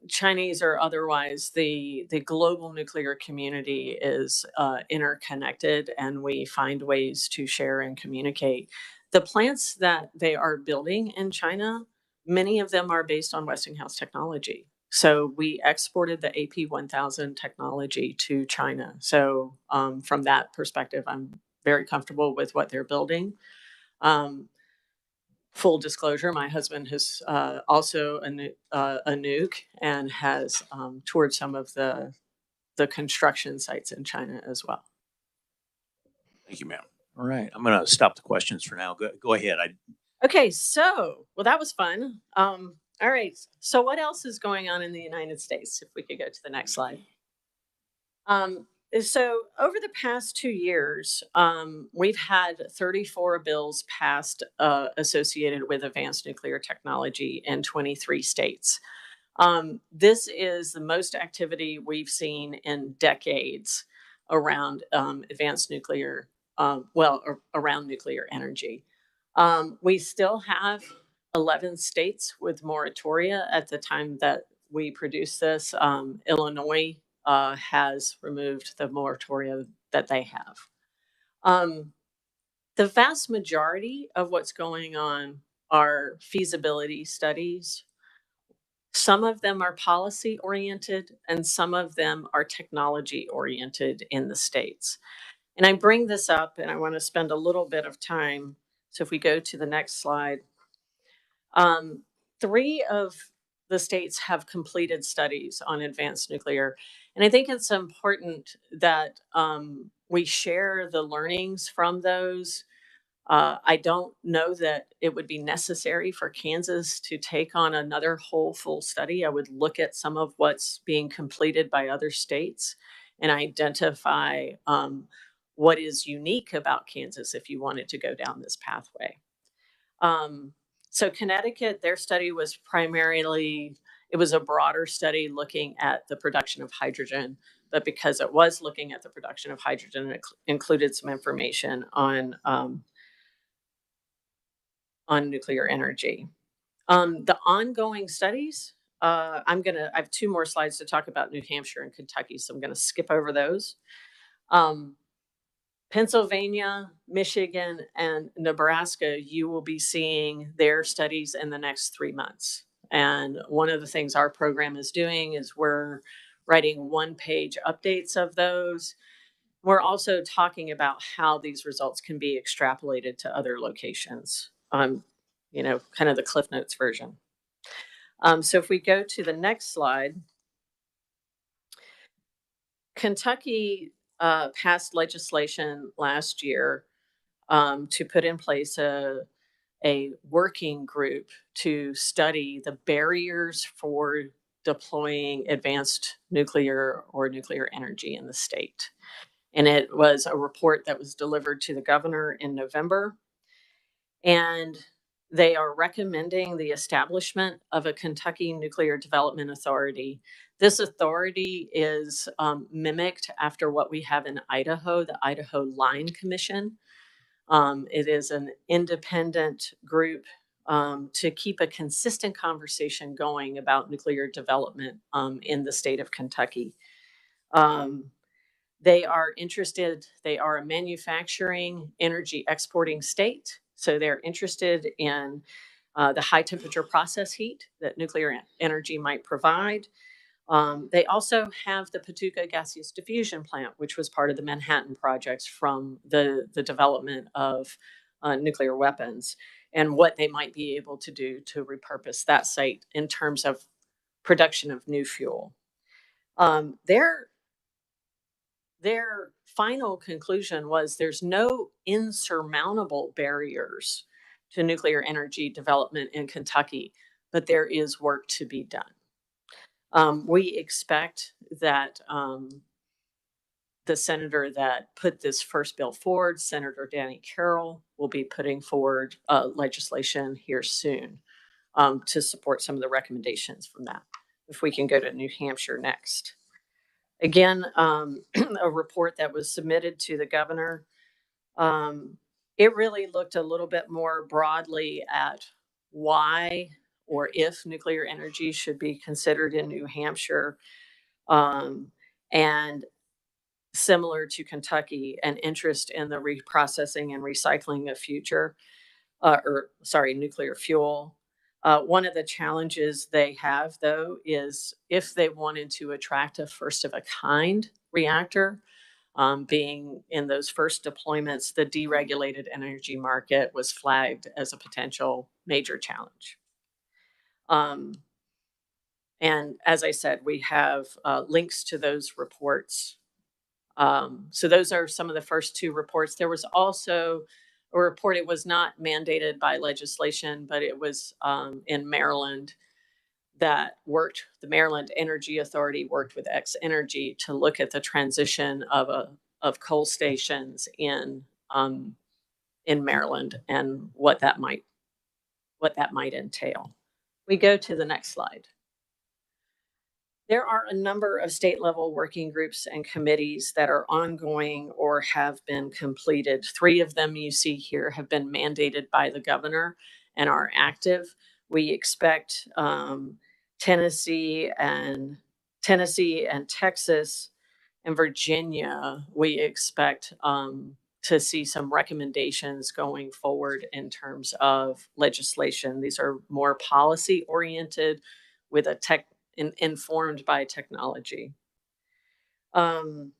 Chinese or otherwise, the global nuclear community is interconnected, and we find ways to share and communicate. The plants that they are building in China, many of them are based on Westinghouse technology. So we exported the AP1000 technology to China. So from that perspective, I'm very comfortable with what they're building. Full disclosure, my husband is also a nuke and has toured some of the construction sites in China as well. Thank you, ma'am. All right, I'm going to stop the questions for now. Go ahead. Okay, so, well, that was fun. All right, so what else is going on in the United States? If we could go to the next slide. So over the past 2 years, we've had 34 bills passed associated with advanced nuclear technology in 23 states. This is the most activity we've seen in decades around advanced nuclear, around nuclear energy. We still have 11 states with moratoria at the time that we produce this. Illinois has removed the moratoria that they have. The vast majority of what's going on are feasibility studies. Some of them are policy oriented and some of them are technology oriented in the states. And I bring this up and I want to spend a little bit of time. So if we go to the next slide, 3 of the states have completed studies on advanced nuclear. And I think it's important that we share the learnings from those. I don't know that it would be necessary for Kansas to take on another whole full study. I would look at some of what's being completed by other states and identify what is unique about Kansas if you wanted to go down this pathway. So Connecticut, their study was primarily, it was a broader study looking at the production of hydrogen, but because it was looking at the production of hydrogen, it included some information on nuclear energy. The ongoing studies, I have 2 more slides to talk about New Hampshire and Kentucky, so I'm going to skip over those. Pennsylvania, Michigan, and Nebraska, you will be seeing their studies in the next 3 months. And one of the things our program is doing is we're writing 1-page updates of those. We're also talking about how these results can be extrapolated to other locations. Kind of the Cliff Notes version. So if we go to the next slide, Kentucky passed legislation last year to put in place a working group to study the barriers for deploying advanced nuclear or nuclear energy in the state. And it was a report that was delivered to the governor in November. And they are recommending the establishment of a Kentucky Nuclear Development Authority. This authority is mimicked after what we have in Idaho, the Idaho Line Commission. It is an independent group to keep a consistent conversation going about nuclear development in the state of Kentucky. They are interested, they are a manufacturing energy exporting state. So they're interested in the high temperature process heat that nuclear energy might provide. They also have the Paducah gaseous diffusion plant, which was part of the Manhattan projects from the development of nuclear weapons, and what they might be able to do to repurpose that site in terms of production of new fuel. Their final conclusion was there's no insurmountable barriers to nuclear energy development in Kentucky, but there is work to be done. We expect that the senator that put this first bill forward, Senator Danny Carroll, will be putting forward legislation here soon to support some of the recommendations from that. If we can go to New Hampshire next. Again, a report that was submitted to the governor. It really looked a little bit more broadly at why or if nuclear energy should be considered in New Hampshire. And similar to Kentucky, an interest in the reprocessing and recycling of nuclear fuel. One of the challenges they have, though, is if they wanted to attract a first of a kind reactor, being in those first deployments, the deregulated energy market was flagged as a potential major challenge. And as I said, we have links to those reports. So those are some of the first two reports. There was also a report, it was not mandated by legislation, but it was in Maryland that the Maryland Energy Authority worked with X Energy to look at the transition of coal stations in Maryland and what that might entail. We go to the next slide. There are a number of state level working groups and committees that are ongoing or have been completed. 3 of them you see here have been mandated by the governor and are active. We expect Tennessee and Texas and Virginia, we expect to see some recommendations going forward in terms of legislation. These are more policy oriented with a informed by technology. And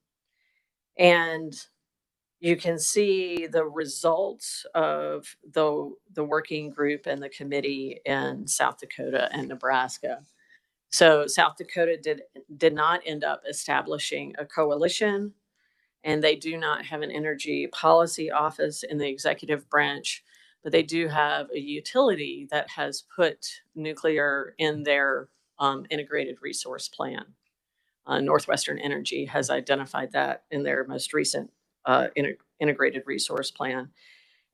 you can see the results of the working group and the committee in South Dakota and Nebraska. So South Dakota did not end up establishing a coalition, and they do not have an energy policy office in the executive branch, but they do have a utility that has put nuclear in their integrated resource plan. Northwestern Energy has identified that in their most recent integrated resource plan.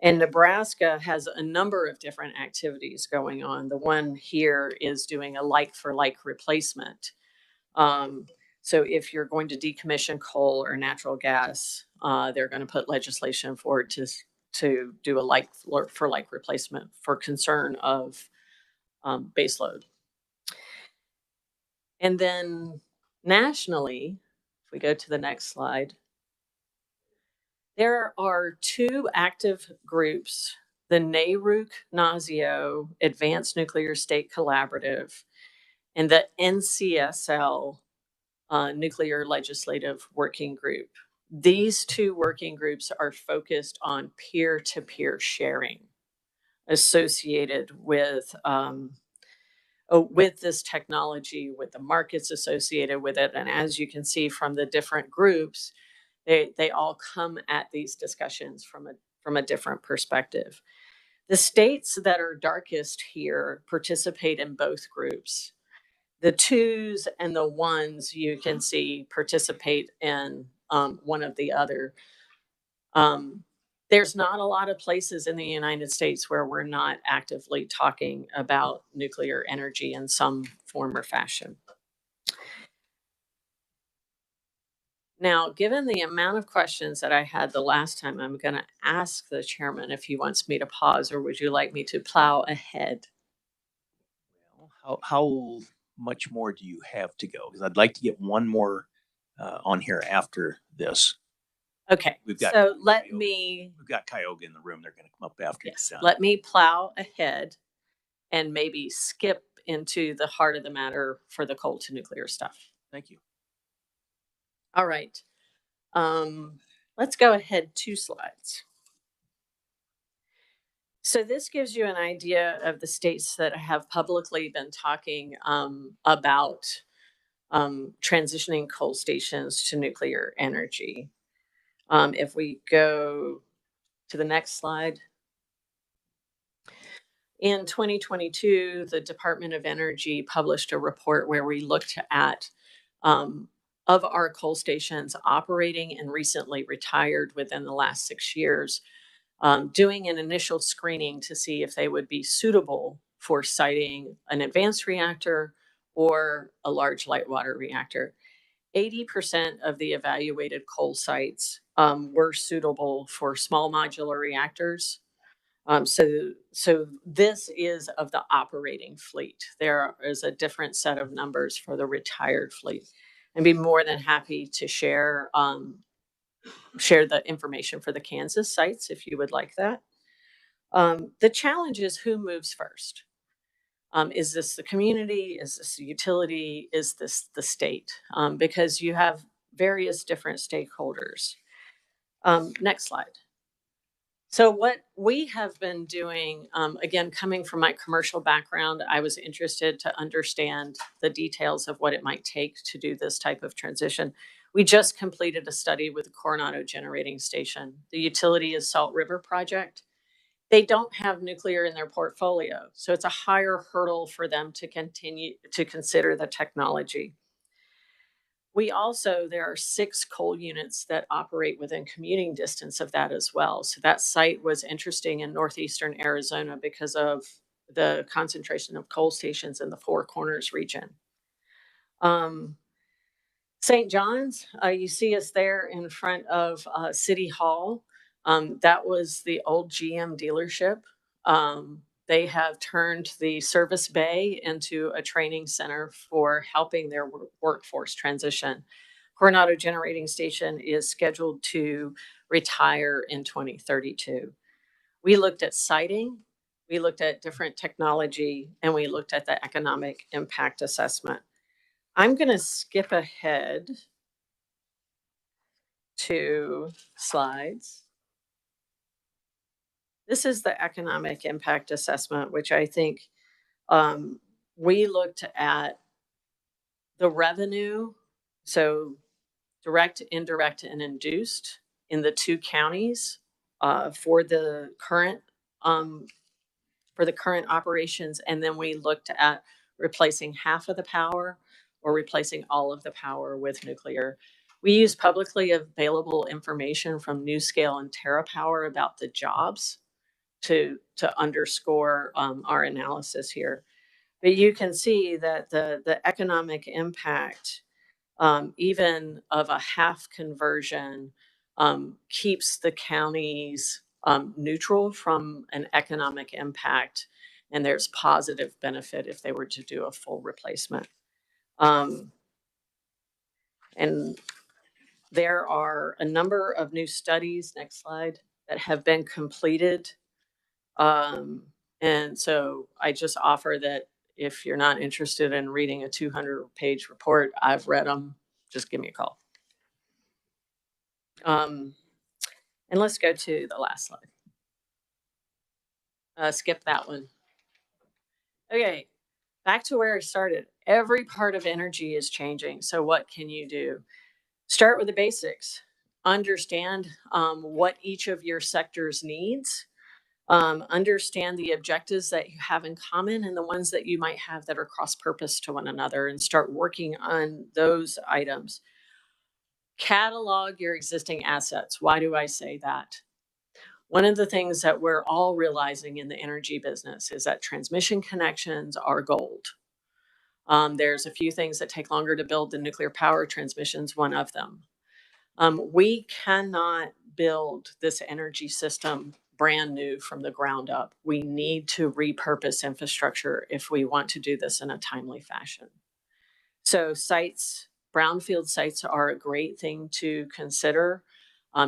And Nebraska has a number of different activities going on. The one here is doing a like for like replacement. So if you're going to decommission coal or natural gas, they're going to put legislation forward to do a like for like replacement for concern of baseload. And then nationally, if we go to the next slide, there are 2 active groups, the NARUC-NASIO Advanced Nuclear State Collaborative and the NCSL Nuclear Legislative Working Group. These 2 working groups are focused on peer-to-peer sharing associated with this technology, with the markets associated with it. And as you can see from the different groups, they all come at these discussions from a different perspective. The states that are darkest here participate in both groups. The 2s and the 1s you can see participate in one of the other. There's not a lot of places in the United States where we're not actively talking about nuclear energy in some form or fashion. Now, given the amount of questions that I had the last time, I'm going to ask the chairman if he wants me to pause, or would you like me to plow ahead? Well, how much more do you have to go? Because I'd like to get one more on here after this. Okay, we've got Cuyahoga in the room. They're going to come up after. Yes, let me plow ahead and maybe skip into the heart of the matter for the coal to nuclear stuff. Thank you. All right. Let's go ahead 2 slides. So this gives you an idea of the states that have publicly been talking about transitioning coal stations to nuclear energy. If we go to the next slide. In 2022, the Department of Energy published a report where we looked at of our coal stations operating and recently retired within the last 6 years, doing an initial screening to see if they would be suitable for siting an advanced reactor or a large light water reactor. 80% of the evaluated coal sites were suitable for small modular reactors. So this is of the operating fleet. There is a different set of numbers for the retired fleet. I'd be more than happy to share the information for the Kansas sites if you would like that. The challenge is who moves first. Is this the community? Is this the utility? Is this the state? Because you have various different stakeholders. Next slide. So what we have been doing, again, coming from my commercial background, I was interested to understand the details of what it might take to do this type of transition. We just completed a study with the Coronado Generating Station. The utility is Salt River Project. They don't have nuclear in their portfolio, so it's a higher hurdle for them to continue to consider the technology. There are 6 coal units that operate within commuting distance of that as well. So that site was interesting in northeastern Arizona because of the concentration of coal stations in the Four Corners region. St. John's, you see us there in front of City Hall. That was the old GM dealership. They have turned the service bay into a training center for helping their workforce transition. Coronado Generating Station is scheduled to retire in 2032. We looked at siting, we looked at different technology, and we looked at the economic impact assessment. I'm going to skip ahead to slides. This is the economic impact assessment, which I think we looked at the revenue, so direct, indirect, and induced in the 2 counties for the current operations, and then we looked at replacing half of the power or replacing all of the power with nuclear. We use publicly available information from NewScale and TerraPower about the jobs to underscore our analysis here. But you can see that the economic impact, even of a half conversion, keeps the counties neutral from an economic impact, and there's positive benefit if they were to do a full replacement. And there are a number of new studies, next slide, that have been completed. And so I just offer that if you're not interested in reading a 200-page report, I've read them, just give me a call. And let's go to the last slide. Skip that one. Okay, back to where I started. Every part of energy is changing. So what can you do? Start with the basics. Understand what each of your sectors needs. Understand the objectives that you have in common and the ones that you might have that are cross-purpose to one another, and start working on those items. Catalog your existing assets. Why do I say that? One of the things that we're all realizing in the energy business is that transmission connections are gold. There's a few things that take longer to build than nuclear power. Transmission's one of them. We cannot build this energy system brand new from the ground up. We need to repurpose infrastructure if we want to do this in a timely fashion. So sites, brownfield sites, are a great thing to consider.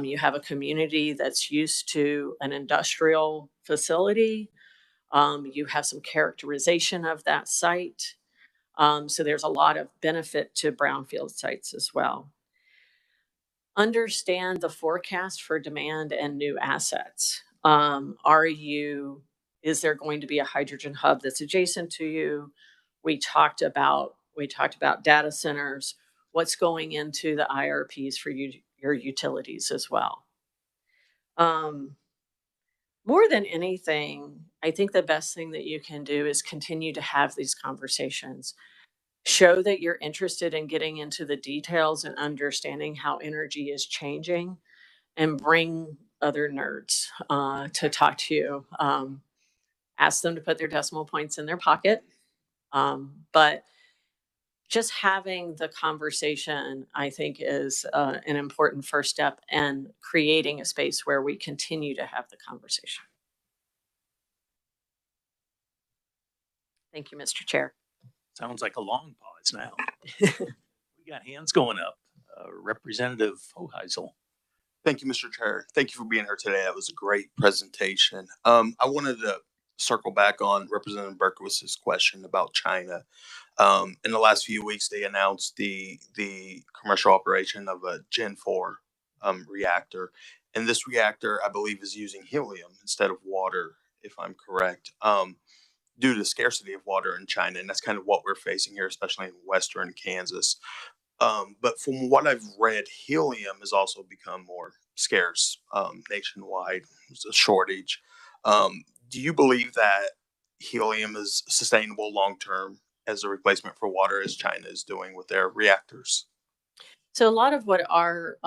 You have a community that's used to an industrial facility. You have some characterization of that site. So there's a lot of benefit to brownfield sites as well. Understand the forecast for demand and new assets. Is there going to be a hydrogen hub that's adjacent to you? We talked about We talked about data centers, what's going into the IRPs for your utilities as well. More than anything, I think the best thing that you can do is continue to have these conversations. Show that you're interested in getting into the details and understanding how energy is changing, and bring other nerds to talk to you. Ask them to put their decimal points in their pocket. But just having the conversation, I think, is an important first step in creating a space where we continue to have the conversation. Thank you, Mr. Chair. Sounds like a long pause now. We got hands going up. Representative Hoheisel. Thank you, Mr. Chair. Thank you for being here today. That was a great presentation. I wanted to circle back on Representative Berkowitz's question about China. In the last few weeks, they announced the commercial operation of a Gen 4 reactor. And this reactor, I believe, is using helium instead of water, if I'm correct, due to the scarcity of water in China. And that's kind of what we're facing here, especially in Western Kansas. But from what I've read, helium has also become more scarce nationwide. There's a shortage. Do you believe that helium is sustainable long term as a replacement for water, as China is doing with their reactors? So a lot of what our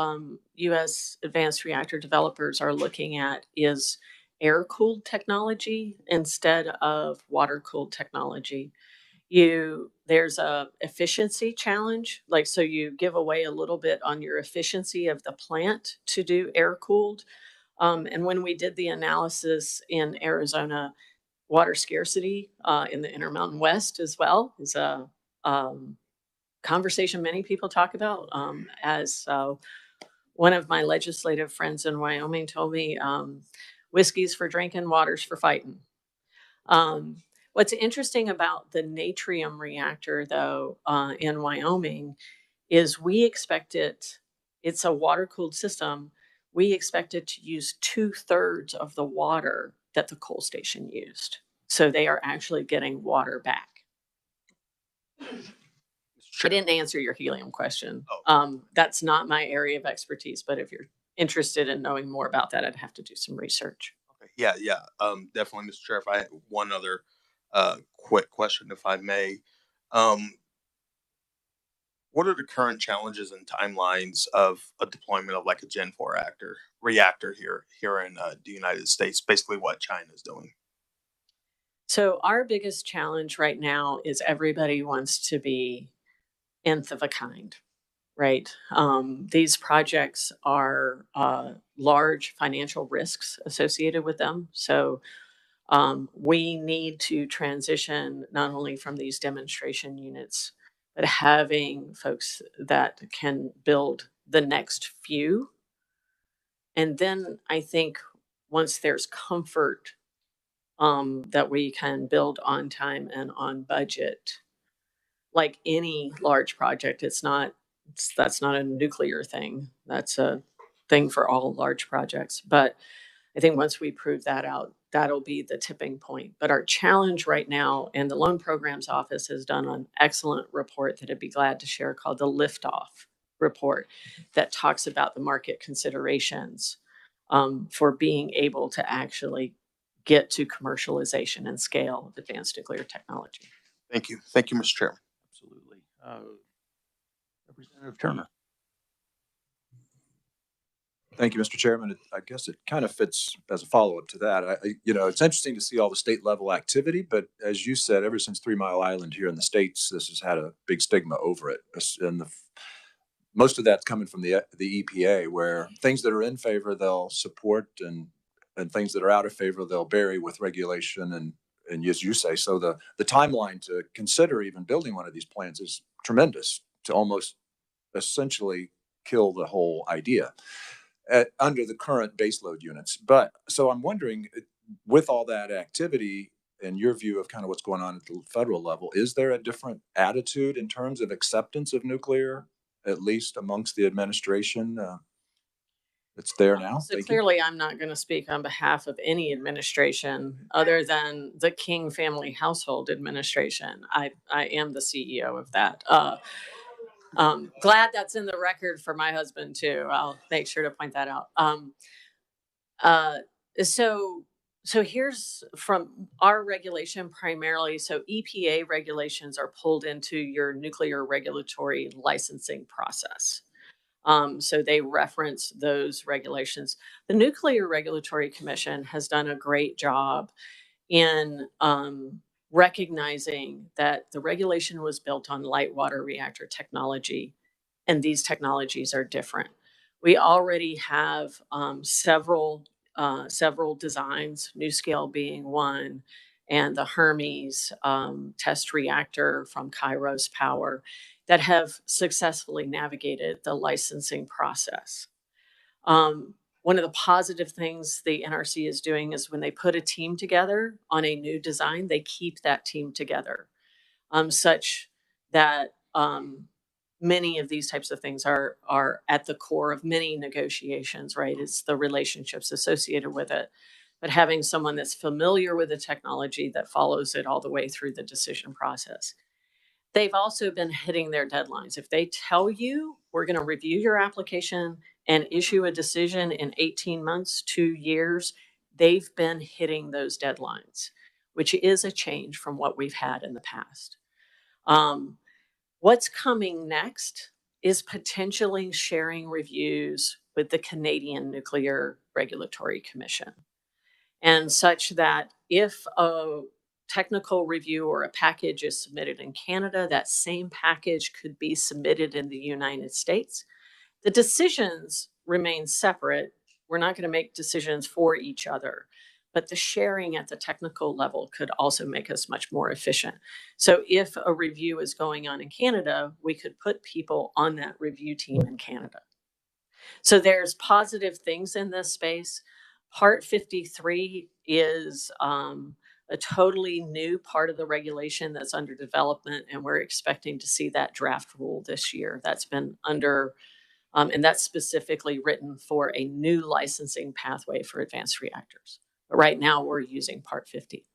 U.S. advanced reactor developers are looking at is air-cooled technology instead of water-cooled technology. There's a efficiency challenge, like, so you give away a little bit on your efficiency of the plant to do air-cooled. And when we did the analysis in Arizona, water scarcity in the Intermountain West as well is a conversation many people talk about. As one of my legislative friends in Wyoming told me, whiskey's for drinking, water's for fighting. What's interesting about the natrium reactor, though, in Wyoming, is we expect it's a water-cooled system. We expect it to use 2/3 of the water that the coal station used. So they are actually getting water back. I didn't answer your helium question. That's not my area of expertise, but if you're interested in knowing more about that, I'd have to do some research. Okay. Yeah. Definitely, Mr. Chair. If I had one other quick question, if I may. What are the current challenges and timelines of a deployment of like a Gen 4 reactor here in the United States? Basically, what China is doing. So our biggest challenge right now is everybody wants to be nth of a kind, right? These projects are large financial risks associated with them. So we need to transition not only from these demonstration units, but having folks that can build the next few. And then I think once there's comfort that we can build on time and on budget, like any large project, that's not a nuclear thing. That's a thing for all large projects. But I think once we prove that out, that'll be the tipping point. But our challenge right now, and the Loan Programs Office has done an excellent report that I'd be glad to share called the Liftoff Report, that talks about the market considerations for being able to actually get to commercialization and scale of advanced nuclear technology. Thank you. Thank you, Mr. Chairman. Absolutely. Representative Turner. Thank you, Mr. Chairman. I guess it kind of fits as a follow-up to that. It's interesting to see all the state level activity, but as you said, ever since 3 Mile Island here in the States, this has had a big stigma over it. And most of that's coming from the EPA, where things that are in favor, they'll support, and things that are out of favor, they'll bury with regulation. And as you say, so the timeline to consider even building one of these plants is tremendous, to almost essentially kill the whole idea under the current baseload units. But so I'm wondering, with all that activity and your view of kind of what's going on at the federal level, is there a different attitude in terms of acceptance of nuclear, at least amongst the administration? It's there now. So Thank you. clearly, I'm not going to speak on behalf of any administration other than the King Family Household Administration. I am the CEO of that. Glad that's in the record for my husband too. I'll make sure to point that out. Uh, so here's from our regulation primarily. So EPA regulations are pulled into your nuclear regulatory licensing process. So they reference those regulations. The Nuclear Regulatory Commission has done a great job in recognizing that the regulation was built on light water reactor technology, and these technologies are different. We already have several designs, NuScale being one, and the Hermes test reactor from Kairos Power that have successfully navigated the licensing process. One of the positive things the NRC is doing is when they put a team together on a new design, they keep that team together, such that many of these types of things are at the core of many negotiations, right? It's the relationships associated with it. But having someone that's familiar with the technology that follows it all the way through the decision process. They've also been hitting their deadlines. If they tell you, we're going to review your application and issue a decision in 18 months, 2 years, they've been hitting those deadlines, which is a change from what we've had in the past. What's coming next is potentially sharing reviews with the Canadian Nuclear Regulatory Commission, and such that if a technical review or a package is submitted in Canada, that same package could be submitted in the United States. The decisions remain separate. We're not going to make decisions for each other, but the sharing at the technical level could also make us much more efficient. So if a review is going on in Canada, we could put people on that review team in Canada. So there's positive things in this space. Part 53 is a totally new part of the regulation that's under development, and we're expecting to see that draft rule this year. That's been under, and that's specifically written for a new licensing pathway for advanced reactors. But right now, we're using Part 50.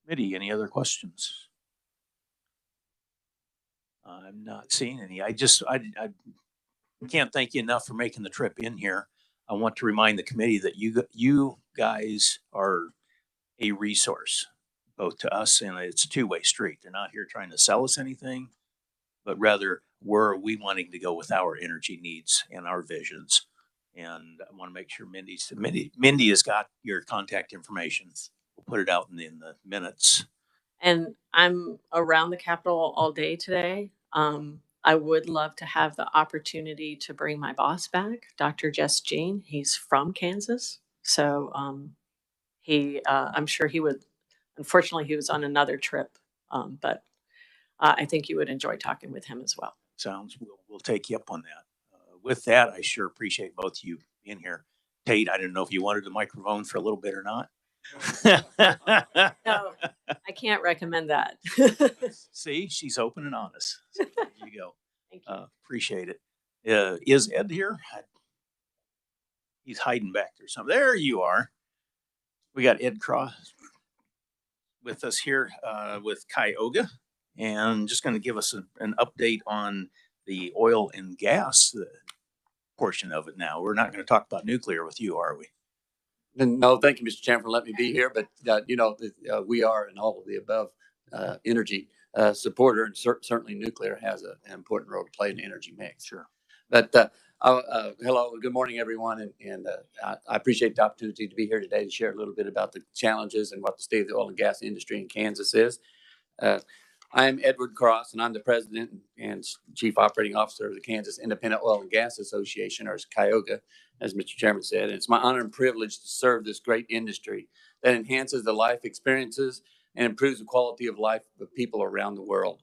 Committee, any other questions? I'm not seeing any. I can't thank you enough for making the trip in here. I want to remind the committee that you guys are a resource, both to us, and it's a two-way street. They're not here trying to sell us anything, but rather where are we wanting to go with our energy needs and our visions. And I want to make sure Mindy has got your contact information. We'll put it out in the minutes. And I'm around the Capitol all day today. I would love to have the opportunity to bring my boss back, Dr. Jess Jean. He's from Kansas. So I'm sure he would. Unfortunately, he was on another trip, but I think you would enjoy talking with him as well. Sounds, we'll take you up on that. With that, I sure appreciate both of you being here. Tate, I didn't know if you wanted the microphone for a little bit or not. No, I can't recommend that. See, she's open and honest. So there you go. Thank you. Appreciate it. Is Ed here? He's hiding back there somewhere. There you are. We got Ed Cross with us here with Cuyahoga, and just going to give us an update on the oil and gas portion of it now. We're not going to talk about nuclear with you, are we? No, thank you, Mr. Chairman, for letting me be here. But, we are in all of the above energy supporter, and certainly nuclear has an important role to play in the energy mix. Sure. But hello, good morning, everyone. And I appreciate the opportunity to be here today to share a little bit about the challenges and what the state of the oil and gas industry in Kansas is. I am Edward Cross, and I'm the president and chief operating officer of the Kansas Independent Oil and Gas Association, or Cuyahoga, as Mr. Chairman said. And it's my honor and privilege to serve this great industry that enhances the life experiences and improves the quality of life of people around the world.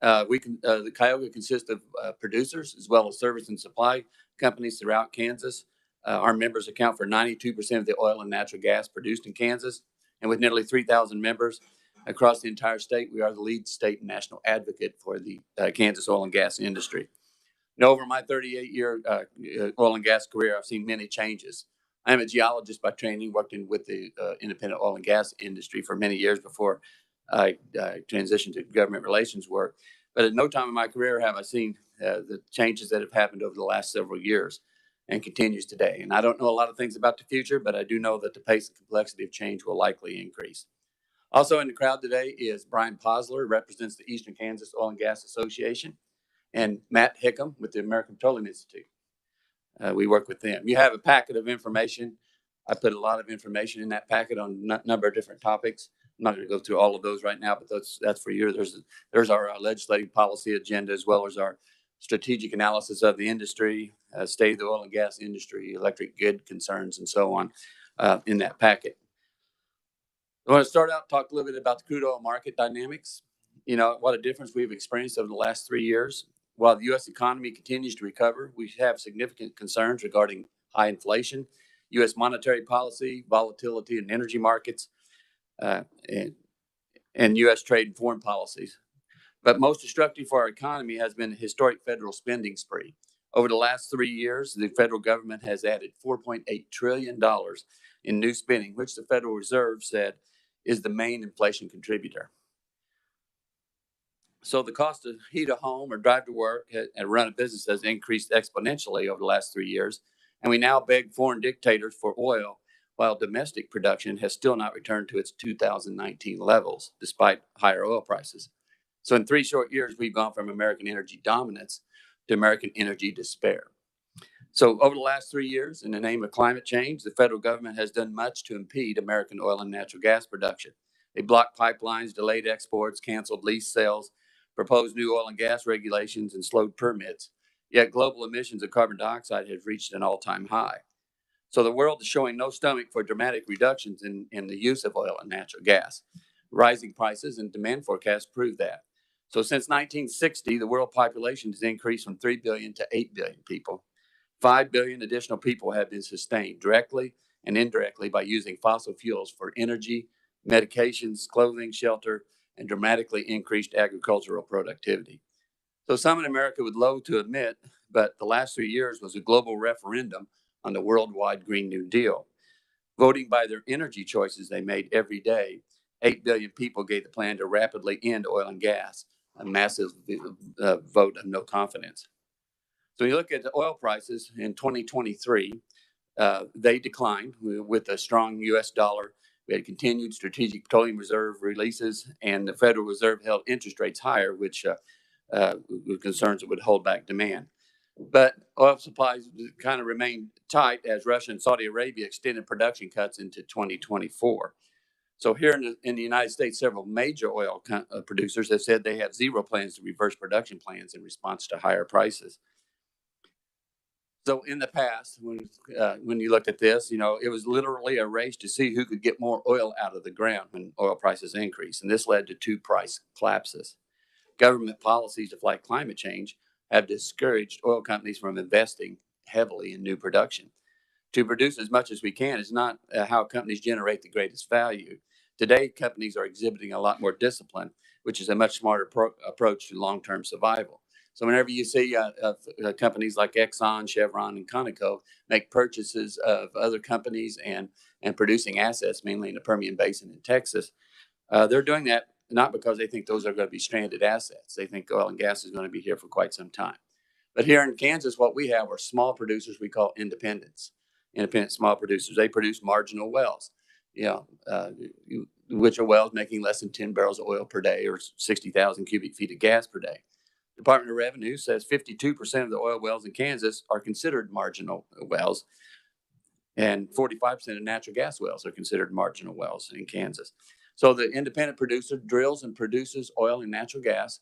The Cuyahoga consists of producers as well as service and supply companies throughout Kansas. Our members account for 92% of the oil and natural gas produced in Kansas. And with nearly 3,000 members across the entire state, we are the lead state and national advocate for the Kansas oil and gas industry. Over my 38-year oil and gas career, I've seen many changes. I am a geologist by training, working with the independent oil and gas industry for many years before I transitioned to government relations work. But at no time in my career have I seen the changes that have happened over the last several years and continues today. And I don't know a lot of things about the future, but I do know that the pace and complexity of change will likely increase. Also in the crowd today is Brian Posler, who represents the Eastern Kansas Oil and Gas Association, and Matt Hickam with the American Petroleum Institute. We work with them. You have a packet of information. I put a lot of information in that packet on a number of different topics. I'm not going to go through all of those right now, but that's for you. There's our legislative policy agenda, as well as our strategic analysis of the industry, state of the oil and gas industry, electric grid concerns, and so on in that packet. I want to start out, talk a little bit about the crude oil market dynamics. What a difference we've experienced over the last 3 years. While the U.S. economy continues to recover, we have significant concerns regarding high inflation, U.S. monetary policy, volatility in energy markets, and U.S. trade and foreign policies. But most destructive for our economy has been a historic federal spending spree. Over the last 3 years, the federal government has added $4.8 trillion in new spending, which the Federal Reserve said is the main inflation contributor. So the cost to heat a home or drive to work and run a business has increased exponentially over the last 3 years. And we now beg foreign dictators for oil, while domestic production has still not returned to its 2019 levels, despite higher oil prices. So in 3 short years, we've gone from American energy dominance to American energy despair. So over the last 3 years, in the name of climate change, the federal government has done much to impede American oil and natural gas production. They blocked pipelines, delayed exports, canceled lease sales, proposed new oil and gas regulations, and slowed permits. Yet global emissions of carbon dioxide have reached an all-time high. So the world is showing no stomach for dramatic reductions in the use of oil and natural gas. Rising prices and demand forecasts prove that. So since 1960, the world population has increased from 3 billion to 8 billion people. 5 billion additional people have been sustained directly and indirectly by using fossil fuels for energy, medications, clothing, shelter, and dramatically increased agricultural productivity. So some in America would loathe to admit, but the last 3 years was a global referendum on the worldwide Green New Deal. Voting by their energy choices they made every day, 8 billion people gave the plan to rapidly end oil and gas, a massive vote of no confidence. So you look at the oil prices in 2023, they declined with a strong U.S. dollar. We had continued strategic petroleum reserve releases, and the Federal Reserve held interest rates higher, which were concerns that would hold back demand. But oil supplies kind of remained tight as Russia and Saudi Arabia extended production cuts into 2024. So here in the United States, several major oil producers have said they have zero plans to reverse production plans in response to higher prices. So in the past, when you looked at this, it was literally a race to see who could get more oil out of the ground when oil prices increased. And this led to 2 price collapses. Government policies to fight climate change have discouraged oil companies from investing heavily in new production. To produce as much as we can is not how companies generate the greatest value. Today, companies are exhibiting a lot more discipline, which is a much smarter approach to long-term survival. So whenever you see companies like Exxon, Chevron, and Conoco make purchases of other companies and producing assets, mainly in the Permian Basin in Texas, they're doing that not because they think those are going to be stranded assets. They think oil and gas is going to be here for quite some time. But here in Kansas, what we have are small producers we call independents. Independent small producers. They produce marginal wells, which are wells making less than 10 barrels of oil per day or 60,000 cubic feet of gas per day. Department of Revenue says 52% of the oil wells in Kansas are considered marginal wells, and 45% of natural gas wells are considered marginal wells in Kansas. So the independent producer drills and produces oil and natural gas.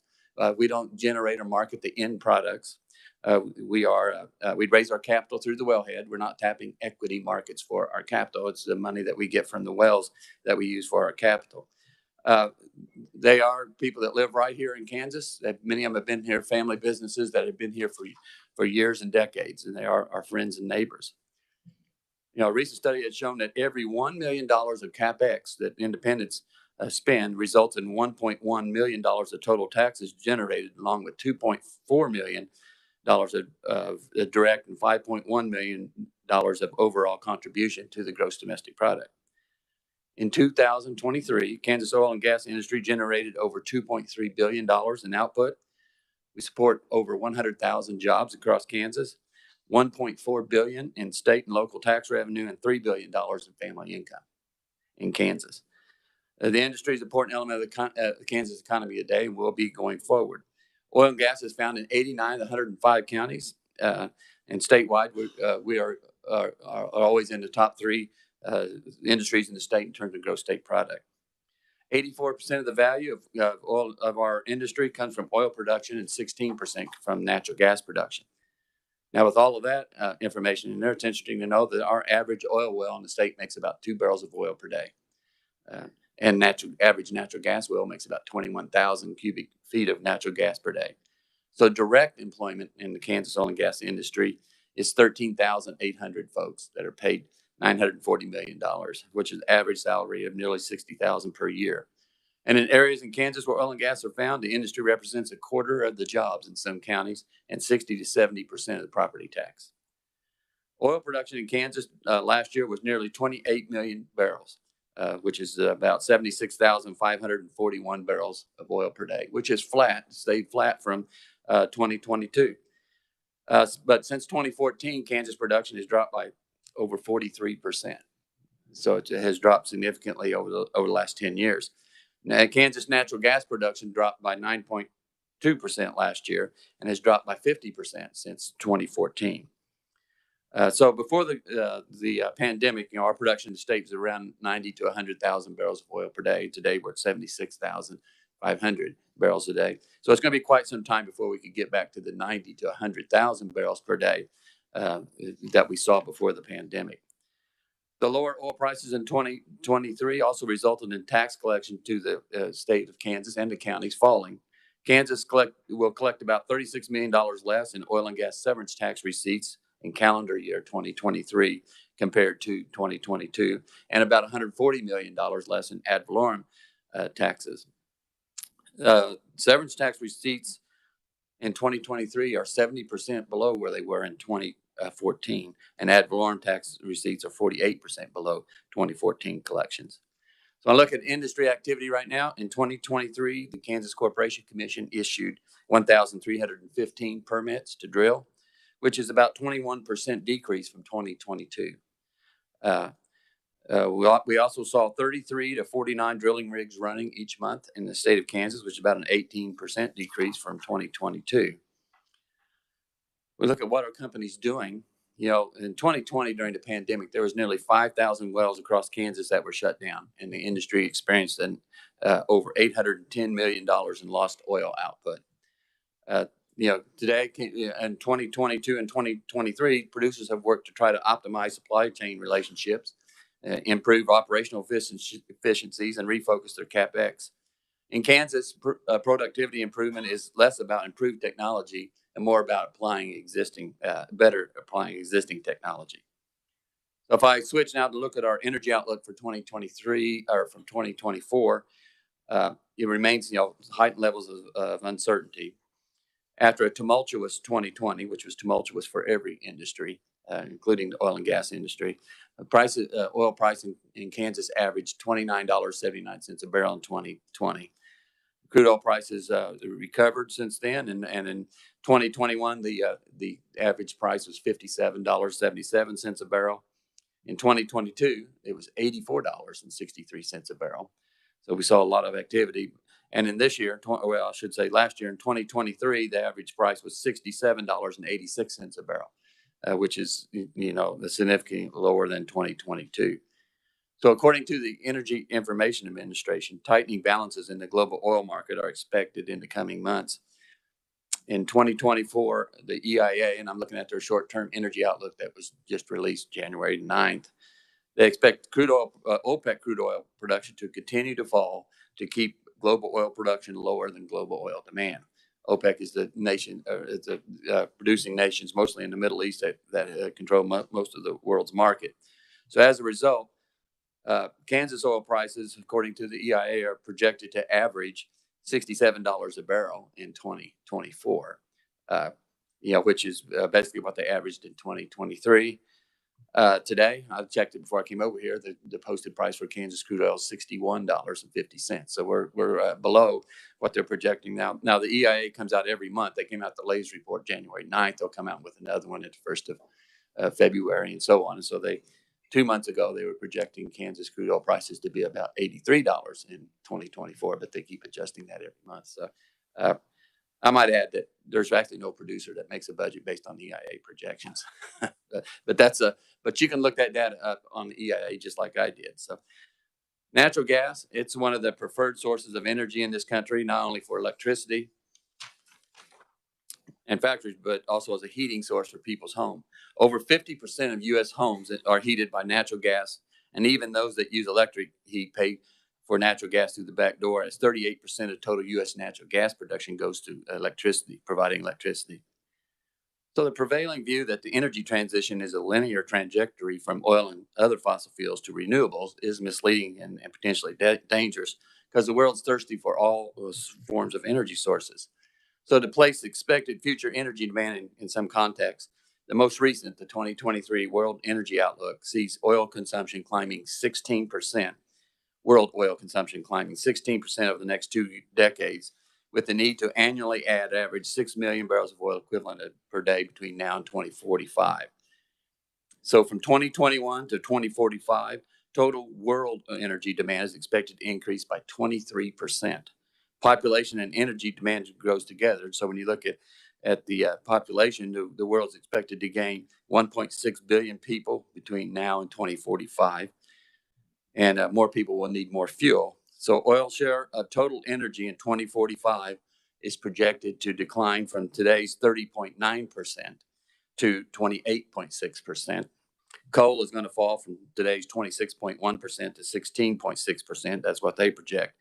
We don't generate or market the end products. We raise our capital through the wellhead. We're not tapping equity markets for our capital. It's the money that we get from the wells that we use for our capital. They are people that live right here in Kansas. Many of them have been here, family businesses that have been here for years and decades, and they are our friends and neighbors. A recent study has shown that every $1 million of CapEx that independents spend results in $1.1 million of total taxes generated, along with $2.4 million of direct and $5.1 million of overall contribution to the gross domestic product. In 2023, Kansas oil and gas industry generated over $2.3 billion in output. We support over 100,000 jobs across Kansas, $1.4 billion in state and local tax revenue, and $3 billion in family income in Kansas. The industry is an important element of the Kansas economy today and will be going forward. Oil and gas is found in 89 of the 105 counties, and statewide, we are always in the top three industries in the state in terms of gross state product. 84% of the value of oil of our industry comes from oil production and 16% from natural gas production. Now, with all of that information in there, it's interesting to know that our average oil well in the state makes about 2 barrels of oil per day. And average natural gas well makes about 21,000 cubic feet of natural gas per day. So direct employment in the Kansas oil and gas industry is 13,800 folks that are paid $940 million, which is average salary of nearly $60,000 per year. And in areas in Kansas where oil and gas are found, the industry represents a quarter of the jobs in some counties and 60 to 70% of the property tax. Oil production in Kansas last year was nearly 28 million barrels, which is about 76,541 barrels of oil per day, which is stayed flat from 2022. But since 2014, Kansas production has dropped by over 43%. So it has dropped significantly over the last 10 years. Now, Kansas natural gas production dropped by 9.2% last year and has dropped by 50% since 2014. So before the pandemic, our production in the state was around 90 to 100,000 barrels of oil per day. Today, we're at 76,500 barrels a day. So it's going to be quite some time before we could get back to the 90 to 100,000 barrels per day that we saw before the pandemic. The lower oil prices in 2023 also resulted in tax collection to the state of Kansas and the counties falling. Kansas will collect about $36 million less in oil and gas severance tax receipts in calendar year 2023 compared to 2022, and about $140 million less in ad valorem taxes. Severance tax receipts in 2023 are 70% below where they were in 2014, and ad valorem tax receipts are 48% below 2014 collections. So I look at industry activity right now. In 2023, the Kansas Corporation Commission issued 1,315 permits to drill, which is about 21% decrease from 2022. We also saw 33 to 49 drilling rigs running each month in the state of Kansas, which is about an 18% decrease from 2022. We look at what our company's doing. You know, in 2020, during the pandemic, there was nearly 5,000 wells across Kansas that were shut down, and the industry experienced over $810 million in lost oil output. Today in 2022 and 2023, producers have worked to try to optimize supply chain relationships, improve operational efficiencies, and refocus their CapEx. In Kansas, productivity improvement is less about improved technology and more about better applying existing technology. So if I switch now to look at our energy outlook for 2023 or from 2024, it remains, heightened levels of uncertainty. After a tumultuous 2020, which was tumultuous for every industry, including the oil and gas industry, oil price in Kansas averaged $29.79 a barrel in 2020. Crude oil prices recovered since then, and in 2021, the average price was $57.77 a barrel. In 2022, it was $84.63 a barrel. So we saw a lot of activity. And in this year, last year in 2023, the average price was $67.86 a barrel, which is, significantly lower than 2022. So according to the Energy Information Administration, tightening balances in the global oil market are expected in the coming months. In 2024, the EIA, and I'm looking at their short-term energy outlook that was just released January 9th, they expect OPEC crude oil production to continue to fall to keep global oil production lower than global oil demand. OPEC is the producing nations, mostly in the Middle East, that control most of the world's market. So as a result, Kansas oil prices, according to the EIA, are projected to average $67 a barrel in 2024. which is basically what they averaged in 2023. Today, I checked it before I came over here. The posted price for Kansas crude oil is $61.50. So we're below what they're projecting now. Now the EIA comes out every month. They came out the latest report January 9th. They'll come out with another one at the 1st of February and so on. And so 2 months ago, they were projecting Kansas crude oil prices to be about $83 in 2024, but they keep adjusting that every month. So I might add that there's actually no producer that makes a budget based on EIA projections. But you can look that data up on the EIA just like I did. So natural gas, it's one of the preferred sources of energy in this country, not only for electricity and factories, but also as a heating source for people's home. Over 50% of U.S. homes are heated by natural gas, and even those that use electric heat pay for natural gas through the back door, as 38% of total U.S. natural gas production goes to electricity, providing electricity. So the prevailing view that the energy transition is a linear trajectory from oil and other fossil fuels to renewables is misleading and potentially dangerous, because the world's thirsty for all those forms of energy sources. So to place expected future energy demand in some context, the most recent, the 2023 World Energy Outlook, sees oil consumption climbing 16%, world oil consumption climbing 16% over the next 2 decades, with the need to annually add average 6 million barrels of oil equivalent per day between now and 2045. So from 2021 to 2045, total world energy demand is expected to increase by 23%. Population and energy demand grows together. So when you look at the population, the world's expected to gain 1.6 billion people between now and 2045. And more people will need more fuel. So oil share of total energy in 2045 is projected to decline from today's 30.9% to 28.6%. Coal is going to fall from today's 26.1% to 16.6%. That's what they project.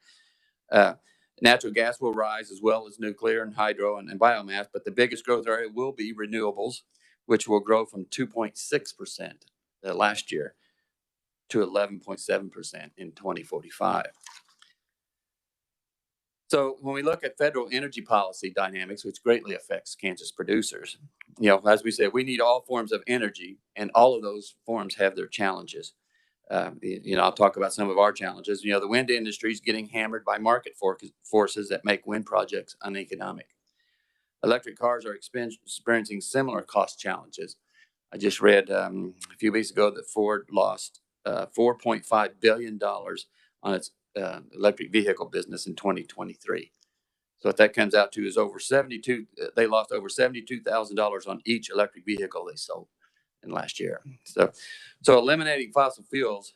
Natural gas will rise, as well as nuclear and hydro and biomass, but the biggest growth area will be renewables, which will grow from 2.6% last year to 11.7% in 2045. So when we look at federal energy policy dynamics, which greatly affects Kansas producers, as we said, we need all forms of energy, and all of those forms have their challenges. I'll talk about some of our challenges. The wind industry is getting hammered by market forces that make wind projects uneconomic. Electric cars are experiencing similar cost challenges. I just read a few weeks ago that Ford lost $4.5 billion on its electric vehicle business in 2023. So what that comes out to is they lost over $72,000 on each electric vehicle they sold in last year. So eliminating fossil fuels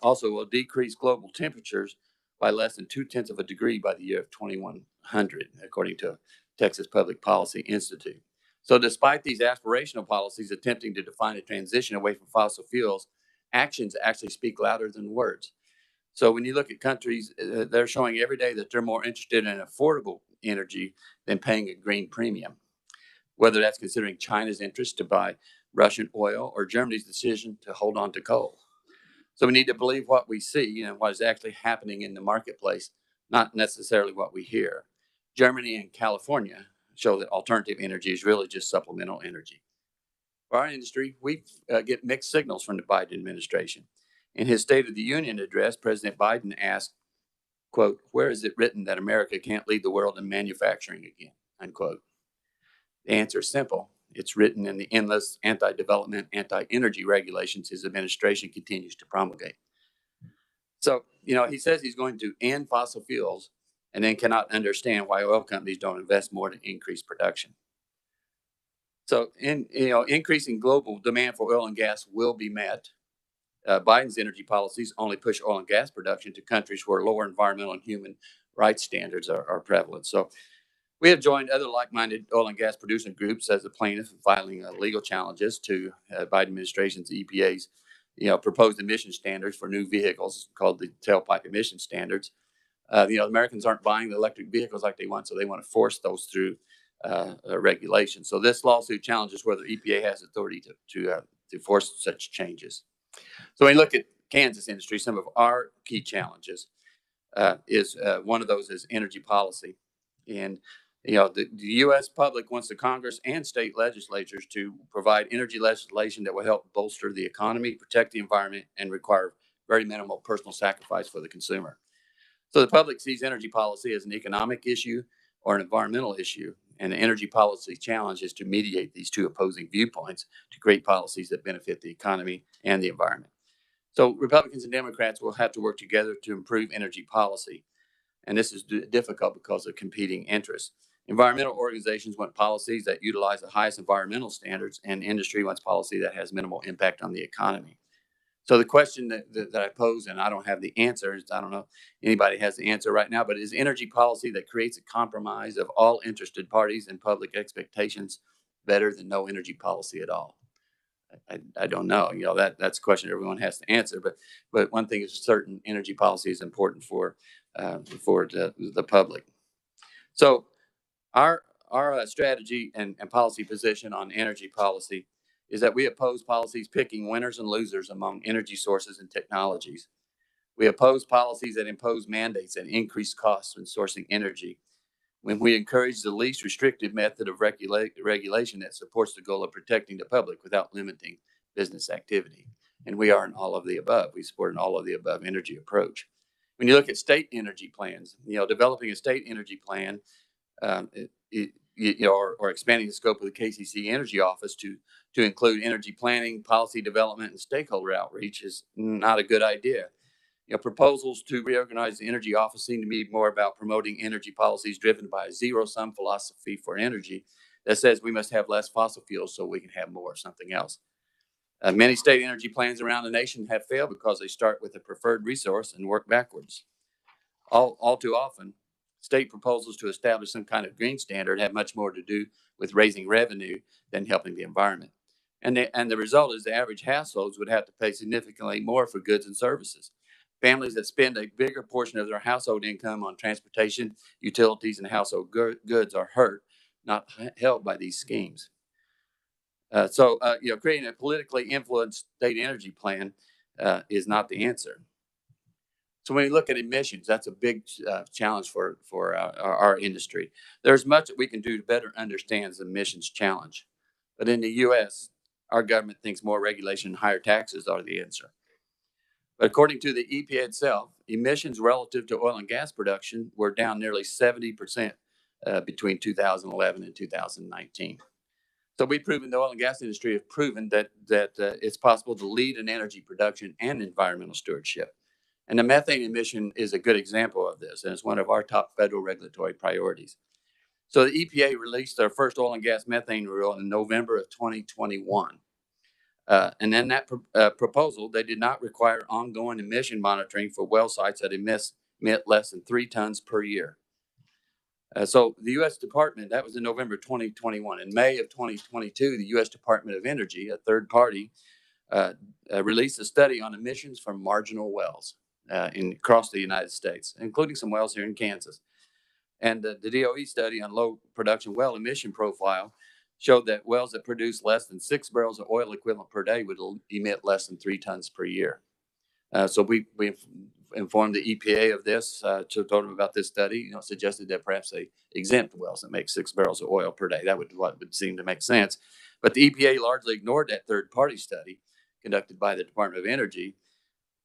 also will decrease global temperatures by less than 0.2 of a degree by the year of 2100, according to Texas Public Policy Institute. So despite these aspirational policies attempting to define a transition away from fossil fuels, actions actually speak louder than words. So when you look at countries, they're showing every day that they're more interested in affordable energy than paying a green premium, whether that's considering China's interest to buy Russian oil or Germany's decision to hold on to coal. So we need to believe what we see, what is actually happening in the marketplace, not necessarily what we hear. Germany and California show that alternative energy is really just supplemental energy. For our industry, we get mixed signals from the Biden administration. In his State of the Union address, President Biden asked, quote, "Where is it written that America can't lead the world in manufacturing again?" Unquote. The answer is simple. It's written in the endless anti-development, anti-energy regulations his administration continues to promulgate. So, he says he's going to end fossil fuels and then cannot understand why oil companies don't invest more to increase production. So, increasing global demand for oil and gas will be met. Biden's energy policies only push oil and gas production to countries where lower environmental and human rights standards are prevalent. So we have joined other like-minded oil and gas producing groups as a plaintiff in filing legal challenges to Biden administration's EPA's proposed emission standards for new vehicles called the tailpipe emission standards. Americans aren't buying the electric vehicles like they want, so they want to force those through regulation. So this lawsuit challenges whether EPA has authority to force such changes. So when you look at Kansas industry, some of our key challenges is one of those is energy policy. And The U.S. public wants the Congress and state legislatures to provide energy legislation that will help bolster the economy, protect the environment, and require very minimal personal sacrifice for the consumer. So the public sees energy policy as an economic issue or an environmental issue, and the energy policy challenge is to mediate these two opposing viewpoints to create policies that benefit the economy and the environment. So Republicans and Democrats will have to work together to improve energy policy. And this is difficult because of competing interests. Environmental organizations want policies that utilize the highest environmental standards, and industry wants policy that has minimal impact on the economy. So the question that I pose, and I don't have the answers, I don't know if anybody has the answer right now, but is energy policy that creates a compromise of all interested parties and public expectations better than no energy policy at all? I don't know. That's a question everyone has to answer. But one thing is certain: energy policy is important for the public. So our strategy and policy position on energy policy is that we oppose policies picking winners and losers among energy sources and technologies. We oppose policies that impose mandates and increase costs when sourcing energy. When we encourage the least restrictive method of regulation that supports the goal of protecting the public without limiting business activity. And we are in all of the above. We support an all of the above energy approach. When you look at state energy plans, developing a state energy plan or expanding the scope of the KCC Energy Office to include energy planning, policy development, and stakeholder outreach is not a good idea. Proposals to reorganize the Energy Office seem to be more about promoting energy policies driven by a zero-sum philosophy for energy that says we must have less fossil fuels so we can have more of something else. Many state energy plans around the nation have failed because they start with a preferred resource and work backwards. All too often, state proposals to establish some kind of green standard have much more to do with raising revenue than helping the environment. And the result is the average households would have to pay significantly more for goods and services. Families that spend a bigger portion of their household income on transportation, utilities, and household goods are hurt, not helped by these schemes. So creating a politically influenced state energy plan is not the answer. So when we look at emissions, that's a big challenge for our industry. There's much that we can do to better understand the emissions challenge. But in the U.S., our government thinks more regulation and higher taxes are the answer. But according to the EPA itself, emissions relative to oil and gas production were down nearly 70% between 2011 and 2019. So we've proven, the oil and gas industry have proven that it's possible to lead in energy production and environmental stewardship. And the methane emission is a good example of this, and it's one of our top federal regulatory priorities. So the EPA released their first oil and gas methane rule in November of 2021. And then that proposal, they did not require ongoing emission monitoring for well sites that emit less than 3 tons per year. So the U.S. Department, that was in November 2021. In May of 2022, the U.S. Department of Energy, a third party, released a study on emissions from marginal wells across the United States, including some wells here in Kansas. And the DOE study on low production well emission profile showed that wells that produce less than 6 barrels of oil equivalent per day would emit less than 3 tons per year. So we informed the EPA of this, told them about this study, suggested that perhaps they exempt wells that make 6 barrels of oil per day. That would seem to make sense. But the EPA largely ignored that third-party study conducted by the Department of Energy,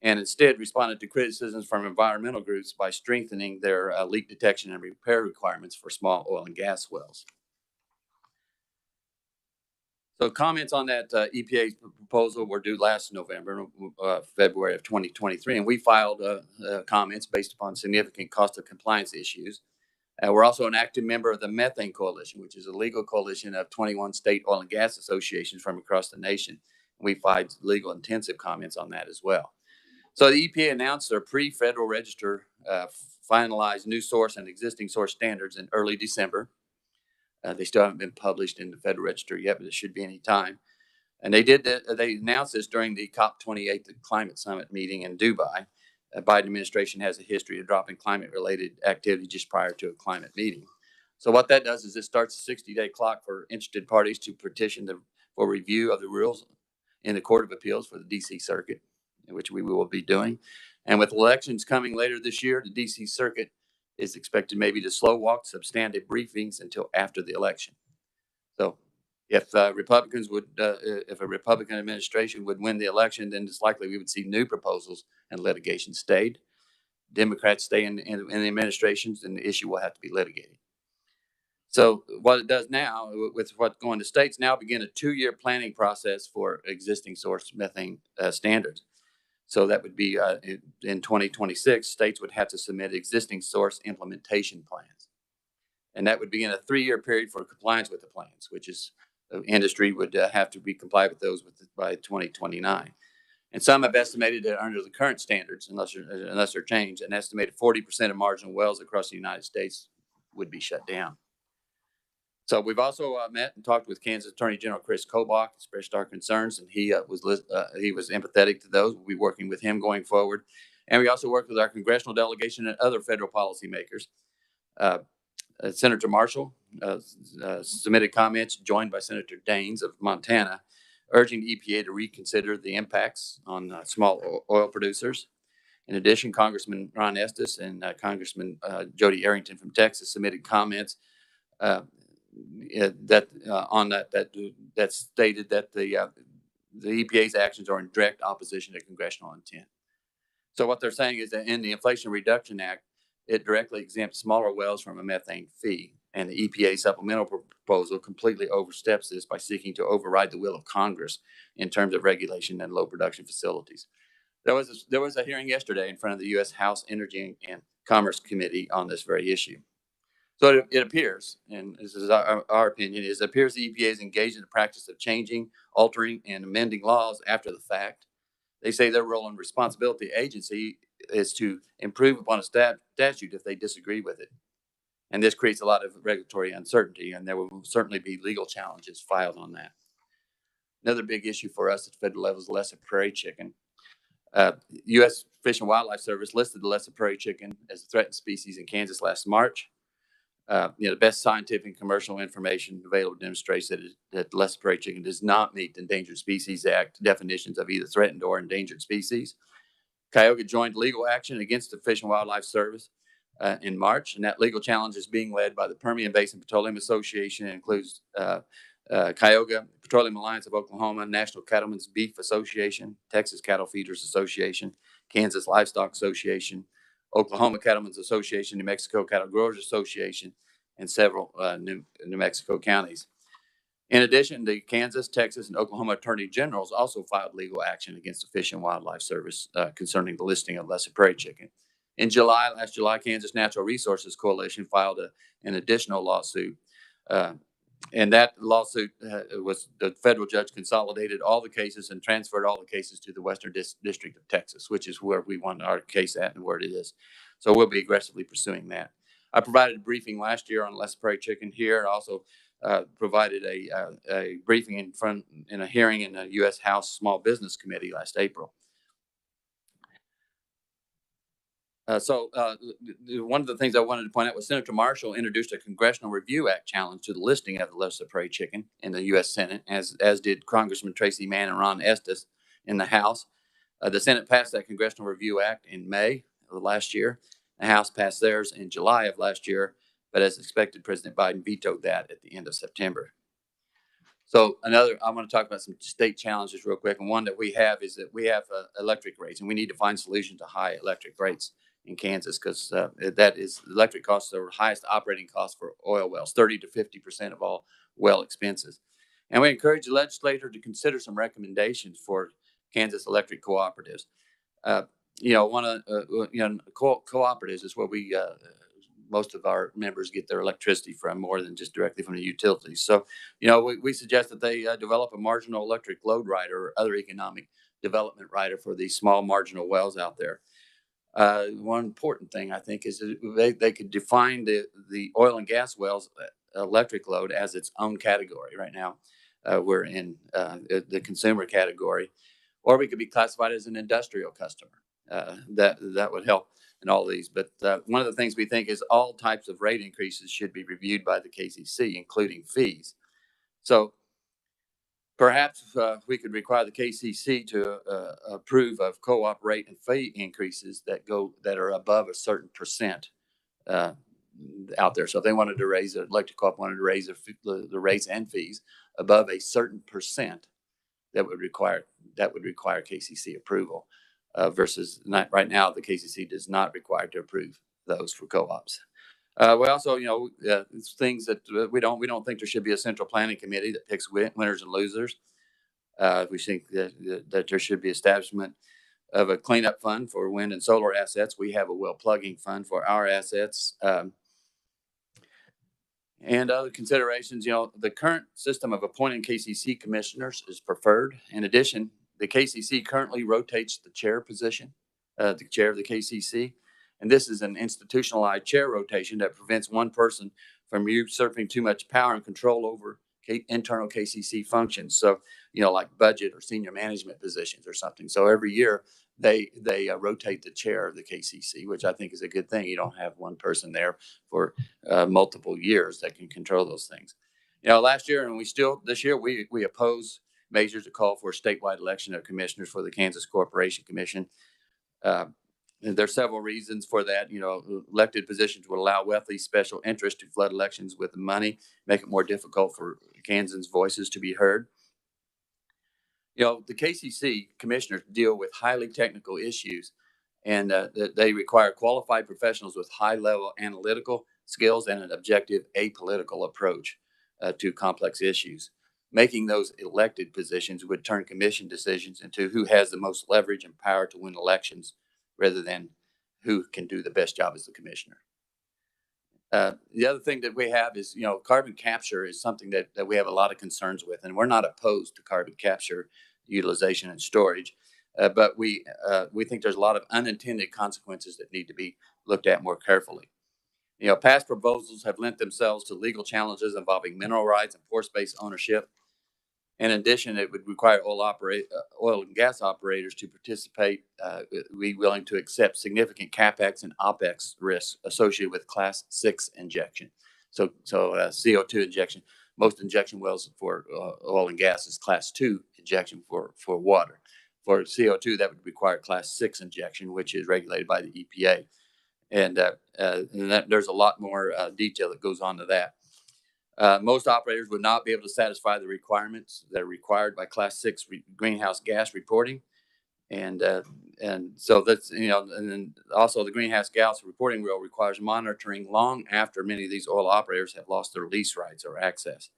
and instead responded to criticisms from environmental groups by strengthening their leak detection and repair requirements for small oil and gas wells. So comments on that EPA proposal were due last November, February of 2023, and we filed comments based upon significant cost of compliance issues. We're also an active member of the Methane Coalition, which is a legal coalition of 21 state oil and gas associations from across the nation. We filed legal intensive comments on that as well. So the EPA announced their pre-Federal Register finalized new source and existing source standards in early December. They still haven't been published in the Federal Register yet, but it should be any time. And they announced this during the COP28 Climate Summit meeting in Dubai. Biden administration has a history of dropping climate-related activity just prior to a climate meeting. So what that does is it starts a 60-day clock for interested parties to petition for review of the rules in the Court of Appeals for the D.C. Circuit, which we will be doing. And with elections coming later this year, the D.C. Circuit is expected maybe to slow walk substantive briefings until after the election. So if Republicans would, if a Republican administration would win the election, then it's likely we would see new proposals and litigation stayed. Democrats stay in the administrations, and the issue will have to be litigated. So what it does now, with what's going to states now, begin a 2-year planning process for existing source methane standards. So that would be in 2026, states would have to submit existing source implementation plans. And that would begin a 3-year period for compliance with the plans, which is the industry would have to be compliant with those by 2029. And some have estimated that under the current standards, unless they're changed, an estimated 40% of marginal wells across the United States would be shut down. So we've also met and talked with Kansas Attorney General Chris Kobach, expressed our concerns, and he was empathetic to those. We'll be working with him going forward. And we also worked with our congressional delegation and other federal policymakers. Senator Marshall submitted comments, joined by Senator Daines of Montana, urging the EPA to reconsider the impacts on small oil producers. In addition, Congressman Ron Estes and Congressman Jody Arrington from Texas submitted comments that stated that the EPA's actions are in direct opposition to congressional intent. So what they're saying is that in the Inflation Reduction Act, it directly exempts smaller wells from a methane fee, and the EPA supplemental proposal completely oversteps this by seeking to override the will of Congress in terms of regulation and low production facilities. There was a hearing yesterday in front of the U.S. House Energy and Commerce Committee on this very issue. So it appears, and this is our opinion, it appears the EPA is engaged in the practice of changing, altering, and amending laws after the fact. They say their role and responsibility agency is to improve upon a statute if they disagree with it. And this creates a lot of regulatory uncertainty, and there will certainly be legal challenges filed on that. Another big issue for us at the federal level is the lesser prairie chicken. U.S. Fish and Wildlife Service listed the lesser prairie chicken as a threatened species in Kansas last March. The best scientific and commercial information available demonstrates that the lesser prairie chicken does not meet the Endangered Species Act definitions of either threatened or endangered species. Cuyahoga joined legal action against the Fish and Wildlife Service in March, and that legal challenge is being led by the Permian Basin Petroleum Association. It includes Cuyahoga, Petroleum Alliance of Oklahoma, National Cattlemen's Beef Association, Texas Cattle Feeders Association, Kansas Livestock Association, Oklahoma Cattlemen's Association, New Mexico Cattle Growers Association, and several New Mexico counties. In addition, the Kansas, Texas, and Oklahoma Attorney Generals also filed legal action against the Fish and Wildlife Service concerning the listing of lesser prairie chicken. In last July, Kansas Natural Resources Coalition filed an additional lawsuit. And that lawsuit was the federal judge consolidated all the cases and transferred all the cases to the Western District of Texas, which is where we want our case at and where it is. So we'll be aggressively pursuing that. I provided a briefing last year on lesser prairie chicken here. I also provided a briefing in a hearing in the U.S. House Small Business Committee last April. One of the things I wanted to point out was Senator Marshall introduced a Congressional Review Act challenge to the listing of the lesser prairie chicken in the U.S. Senate, as did Congressman Tracy Mann and Ron Estes in the House. The Senate passed that Congressional Review Act in May of last year. The House passed theirs in July of last year, but as expected, President Biden vetoed that at the end of September. So I want to talk about some state challenges real quick. And one that we have is that we have electric rates, and we need to find solutions to high electric rates in Kansas, because electric costs are the highest operating costs for oil wells, 30 to 50% of all well expenses. And we encourage the legislature to consider some recommendations for Kansas electric cooperatives. Cooperatives is where most of our members get their electricity from, more than just directly from the utilities. So, we suggest that they develop a marginal electric load rider or other economic development rider for these small marginal wells out there. One important thing, I think, is that they could define the oil and gas wells electric load as its own category. Right now, we're in the consumer category, or we could be classified as an industrial customer. That would help in all these. But one of the things we think is all types of rate increases should be reviewed by the KCC, including fees. So perhaps we could require the KCC to approve of co-op rate and fee increases that are above a certain percent out there. So if they wanted to raise, an electric co-op wanted to raise the rates and fees above a certain percent, that would require KCC approval. Versus not, right now, the KCC does not require to approve those for co-ops. We also, things that we don't think there should be a central planning committee that picks winners and losers. We think that there should be establishment of a cleanup fund for wind and solar assets. We have a well plugging fund for our assets. And other considerations, the current system of appointing KCC commissioners is preferred. In addition, the KCC currently rotates the chair position, the chair of the KCC. And this is an institutionalized chair rotation that prevents one person from usurping too much power and control over internal KCC functions. So, like budget or senior management positions or something. So every year they rotate the chair of the KCC, which I think is a good thing. You don't have one person there for multiple years that can control those things. Last year and this year we oppose measures to call for a statewide election of commissioners for the Kansas Corporation Commission. And there are several reasons for that. Elected positions would allow wealthy special interests to flood elections with money, make it more difficult for Kansans' voices to be heard. The KCC commissioners deal with highly technical issues, and they require qualified professionals with high-level analytical skills and an objective, apolitical approach to complex issues. Making those elected positions would turn commission decisions into who has the most leverage and power to win elections, rather than who can do the best job as the commissioner. The other thing that we have is, carbon capture is something that we have a lot of concerns with, and we're not opposed to carbon capture utilization and storage, but we think there's a lot of unintended consequences that need to be looked at more carefully. Past proposals have lent themselves to legal challenges involving mineral rights and pore space ownership. In addition, it would require oil and gas operators to participate, be willing to accept significant CapEx and OpEx risks associated with Class 6 injection. So CO2 injection. Most injection wells for oil and gas is Class 2 injection for water. For CO2, that would require Class 6 injection, which is regulated by the EPA. And there's a lot more detail that goes on to that. Most operators would not be able to satisfy the requirements that are required by Class 6 greenhouse gas reporting. And so that's, and then also the greenhouse gas reporting rule requires monitoring long after many of these oil operators have lost their lease rights or access.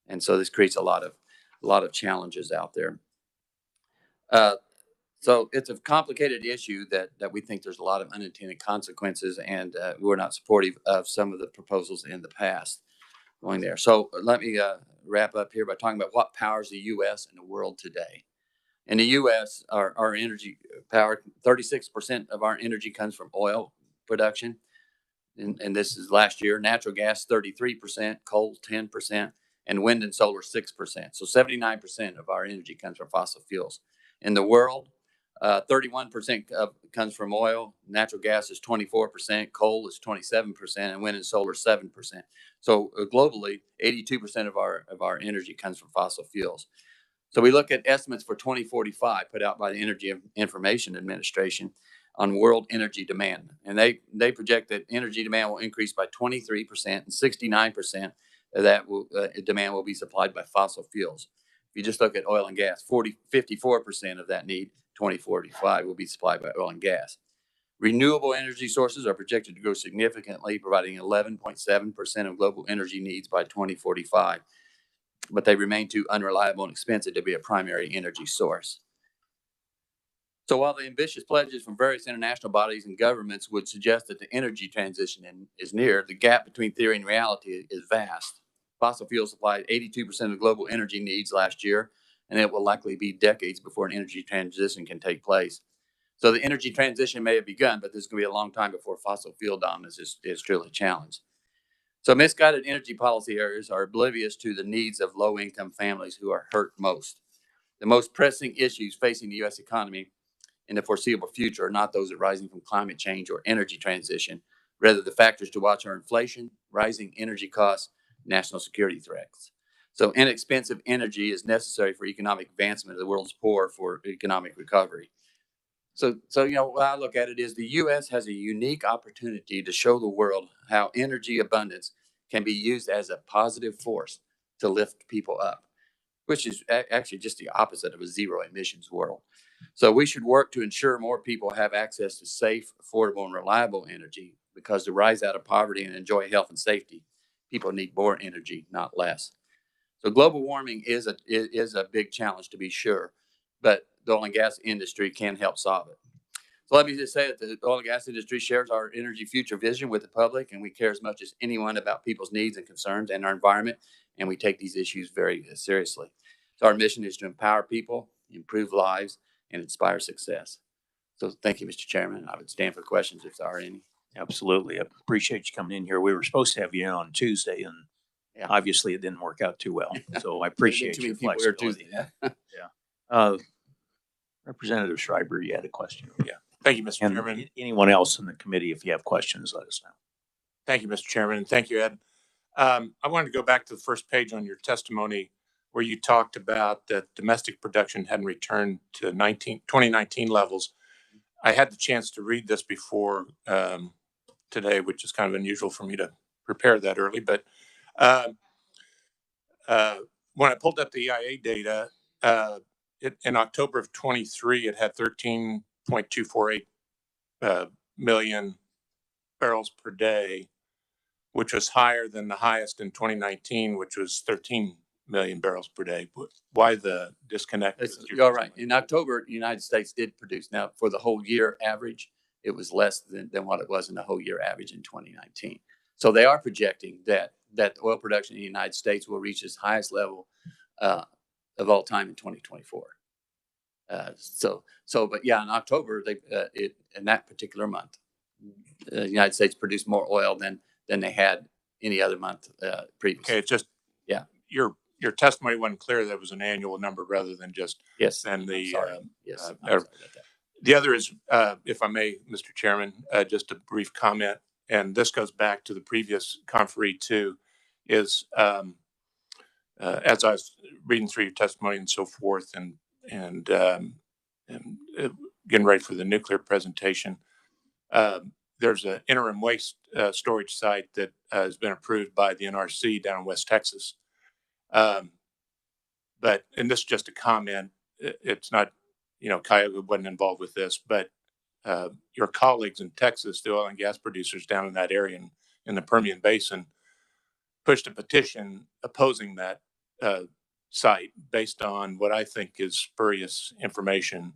And so this creates a lot of challenges out there. So it's a complicated issue that we think there's a lot of unintended consequences, and we're not supportive of some of the proposals in the past going there. So let me wrap up here by talking about what powers the U.S. and the world today. In the U.S., our energy power, 36% of our energy comes from oil production. And this is last year. Natural gas, 33%, coal, 10%, and wind and solar, 6%. So 79% of our energy comes from fossil fuels. In the world, 31% comes from oil. Natural gas is 24%, coal is 27%, and wind and solar 7%. So globally, 82% of our energy comes from fossil fuels. So we look at estimates for 2045 put out by the Energy Information Administration on world energy demand, and they project that energy demand will increase by 23%, and 69% of that demand will be supplied by fossil fuels. If you just look at oil and gas, 54% of that need 2045 will be supplied by oil and gas. Renewable energy sources are projected to grow significantly, providing 11.7% of global energy needs by 2045, but they remain too unreliable and expensive to be a primary energy source. So while the ambitious pledges from various international bodies and governments would suggest that the energy transition is near, the gap between theory and reality is vast. Fossil fuels supplied 82% of global energy needs last year, and it will likely be decades before an energy transition can take place. So the energy transition may have begun, but this is going to be a long time before fossil fuel dominance is truly challenged. So misguided energy policy areas are oblivious to the needs of low-income families who are hurt most. The most pressing issues facing the U.S. economy in the foreseeable future are not those arising from climate change or energy transition. Rather, the factors to watch are inflation, rising energy costs, national security threats. So inexpensive energy is necessary for economic advancement of the world's poor for economic recovery. So you know, what I look at it is the U.S. has a unique opportunity to show the world how energy abundance can be used as a positive force to lift people up, which is actually just the opposite of a zero emissions world. So we should work to ensure more people have access to safe, affordable, and reliable energy, because to rise out of poverty and enjoy health and safety, people need more energy, not less. So global warming is a big challenge, to be sure, but the oil and gas industry can help solve it. So let me just say that the oil and gas industry shares our energy future vision with the public, and we care as much as anyone about people's needs and concerns and our environment, and we take these issues very seriously. So our mission is to empower people, improve lives, and inspire success. So thank you, Mr. Chairman. I would stand for questions if there are any. Absolutely. I appreciate you coming in here. We were supposed to have you in on Tuesday, and Yeah. obviously it didn't work out too well. So I appreciate Too many your people here flexibility. Tuesday. Yeah. Representative Schreiber, you had a question. Yeah. Thank you, Mr. And Chairman. anyone else in the committee, if you have questions, let us know. Thank you, Mr. Chairman, and thank you, Ed. I wanted to go back to the first page on your testimony where you talked about that domestic production hadn't returned to 2019 levels. I had the chance to read this before today, which is kind of unusual for me to prepare that early. But when I pulled up the EIA data, in October of 23, it had 13.248 million barrels per day, which was higher than the highest in 2019, which was 13 million barrels per day. Why the disconnect? You're right. In October, the United States did produce. Now, for the whole year average, it was less than what it was in the whole year average in 2019. So they are projecting that oil production in the United States will reach its highest level of all time in 2024. But yeah, in October, in that particular month, the United States produced more oil than they had any other month previously. Okay, it's just your testimony wasn't clear that it was an annual number rather than just yes. Than the I'm sorry about that. The other is, if I may, Mr. Chairman, just a brief comment, and this goes back to the previous conferee too, is as I was reading through your testimony and so forth, and getting ready for the nuclear presentation, there's an interim waste storage site that has been approved by the NRC down in West Texas. But, and this is just a comment, it's not, Cuyahoga wasn't involved with this, but your colleagues in Texas, the oil and gas producers down in that area in the Permian Basin, pushed a petition opposing that site based on what I think is spurious information.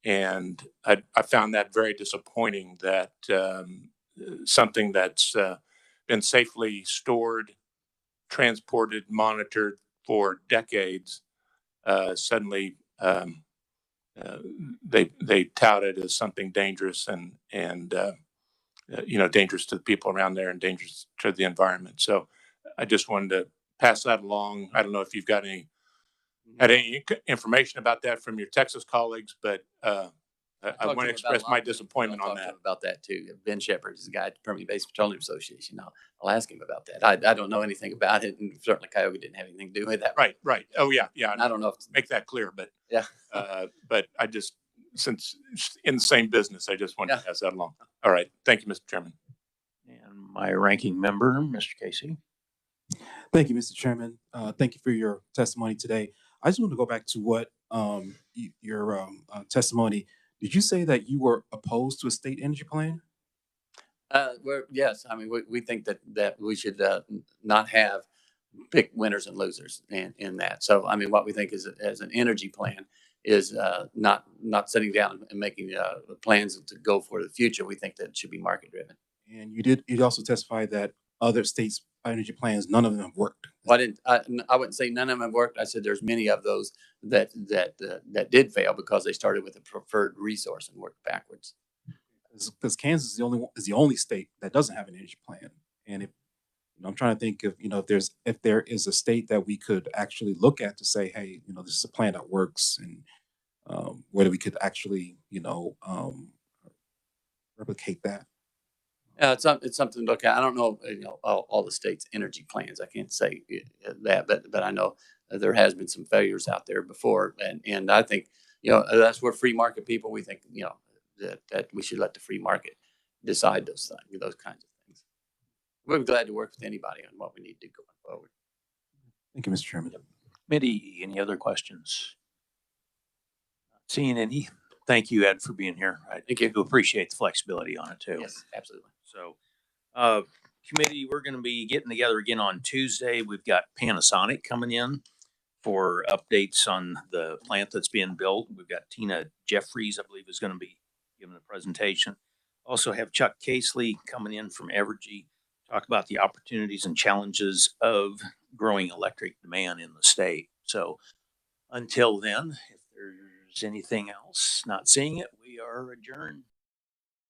And I found that very disappointing that something that's been safely stored, transported, monitored for decades, suddenly they tout it as something dangerous and dangerous to the people around there and dangerous to the environment. So I just wanted to pass that along. I don't know if you've got had any information about that from your Texas colleagues, but I want to express my disappointment on that. About that too. Ben Shepard is the guy at the Permian Basin Petroleum Association. I'll ask him about that. I don't know anything about it, and certainly Cuyahoga didn't have anything to do with that. Right. Oh yeah. And I don't know if make that clear, but yeah. But I just, since in the same business, I just wanted to pass that along. All right. Thank you, Mr. Chairman. And my ranking member, Mr. Casey. Thank you, Mr. Chairman. Thank you for your testimony today. I just want to go back to what your testimony. Did you say that you were opposed to a state energy plan? Yes. I mean, we think that we should not have pick winners and losers in that. So, I mean, what we think is as an energy plan is not sitting down and making plans to go for the future. We think that it should be market driven. And you also testified that other states' energy plans, none of them have worked. Well, I wouldn't say none of them have worked. I said there's many of those that did fail because they started with a preferred resource and worked backwards. Because Kansas is the only state that doesn't have an energy plan. And if I'm trying to think of if there is a state that we could actually look at to say, hey, this is a plan that works, and whether we could actually replicate that. It's something to look at. I don't know, all the states' energy plans. I can't say that, but I know there has been some failures out there before, and I think that's where free market people, we think, that we should let the free market decide those things, those kinds of things. We're glad to work with anybody on what we need to do going forward. Thank you, Mr. Chairman. Committee, any other questions? Not seeing any. Thank you, Ed, for being here. I Thank you. do appreciate the flexibility on it too. Yes, absolutely. So, committee, we're going to be getting together again on Tuesday. We've got Panasonic coming in for updates on the plant that's being built. We've got Tina Jeffries, I believe, is going to be giving a presentation. Also have Chuck Casely coming in from Evergy, talk about the opportunities and challenges of growing electric demand in the state. So until then, if there's anything else, not seeing it, we are adjourned.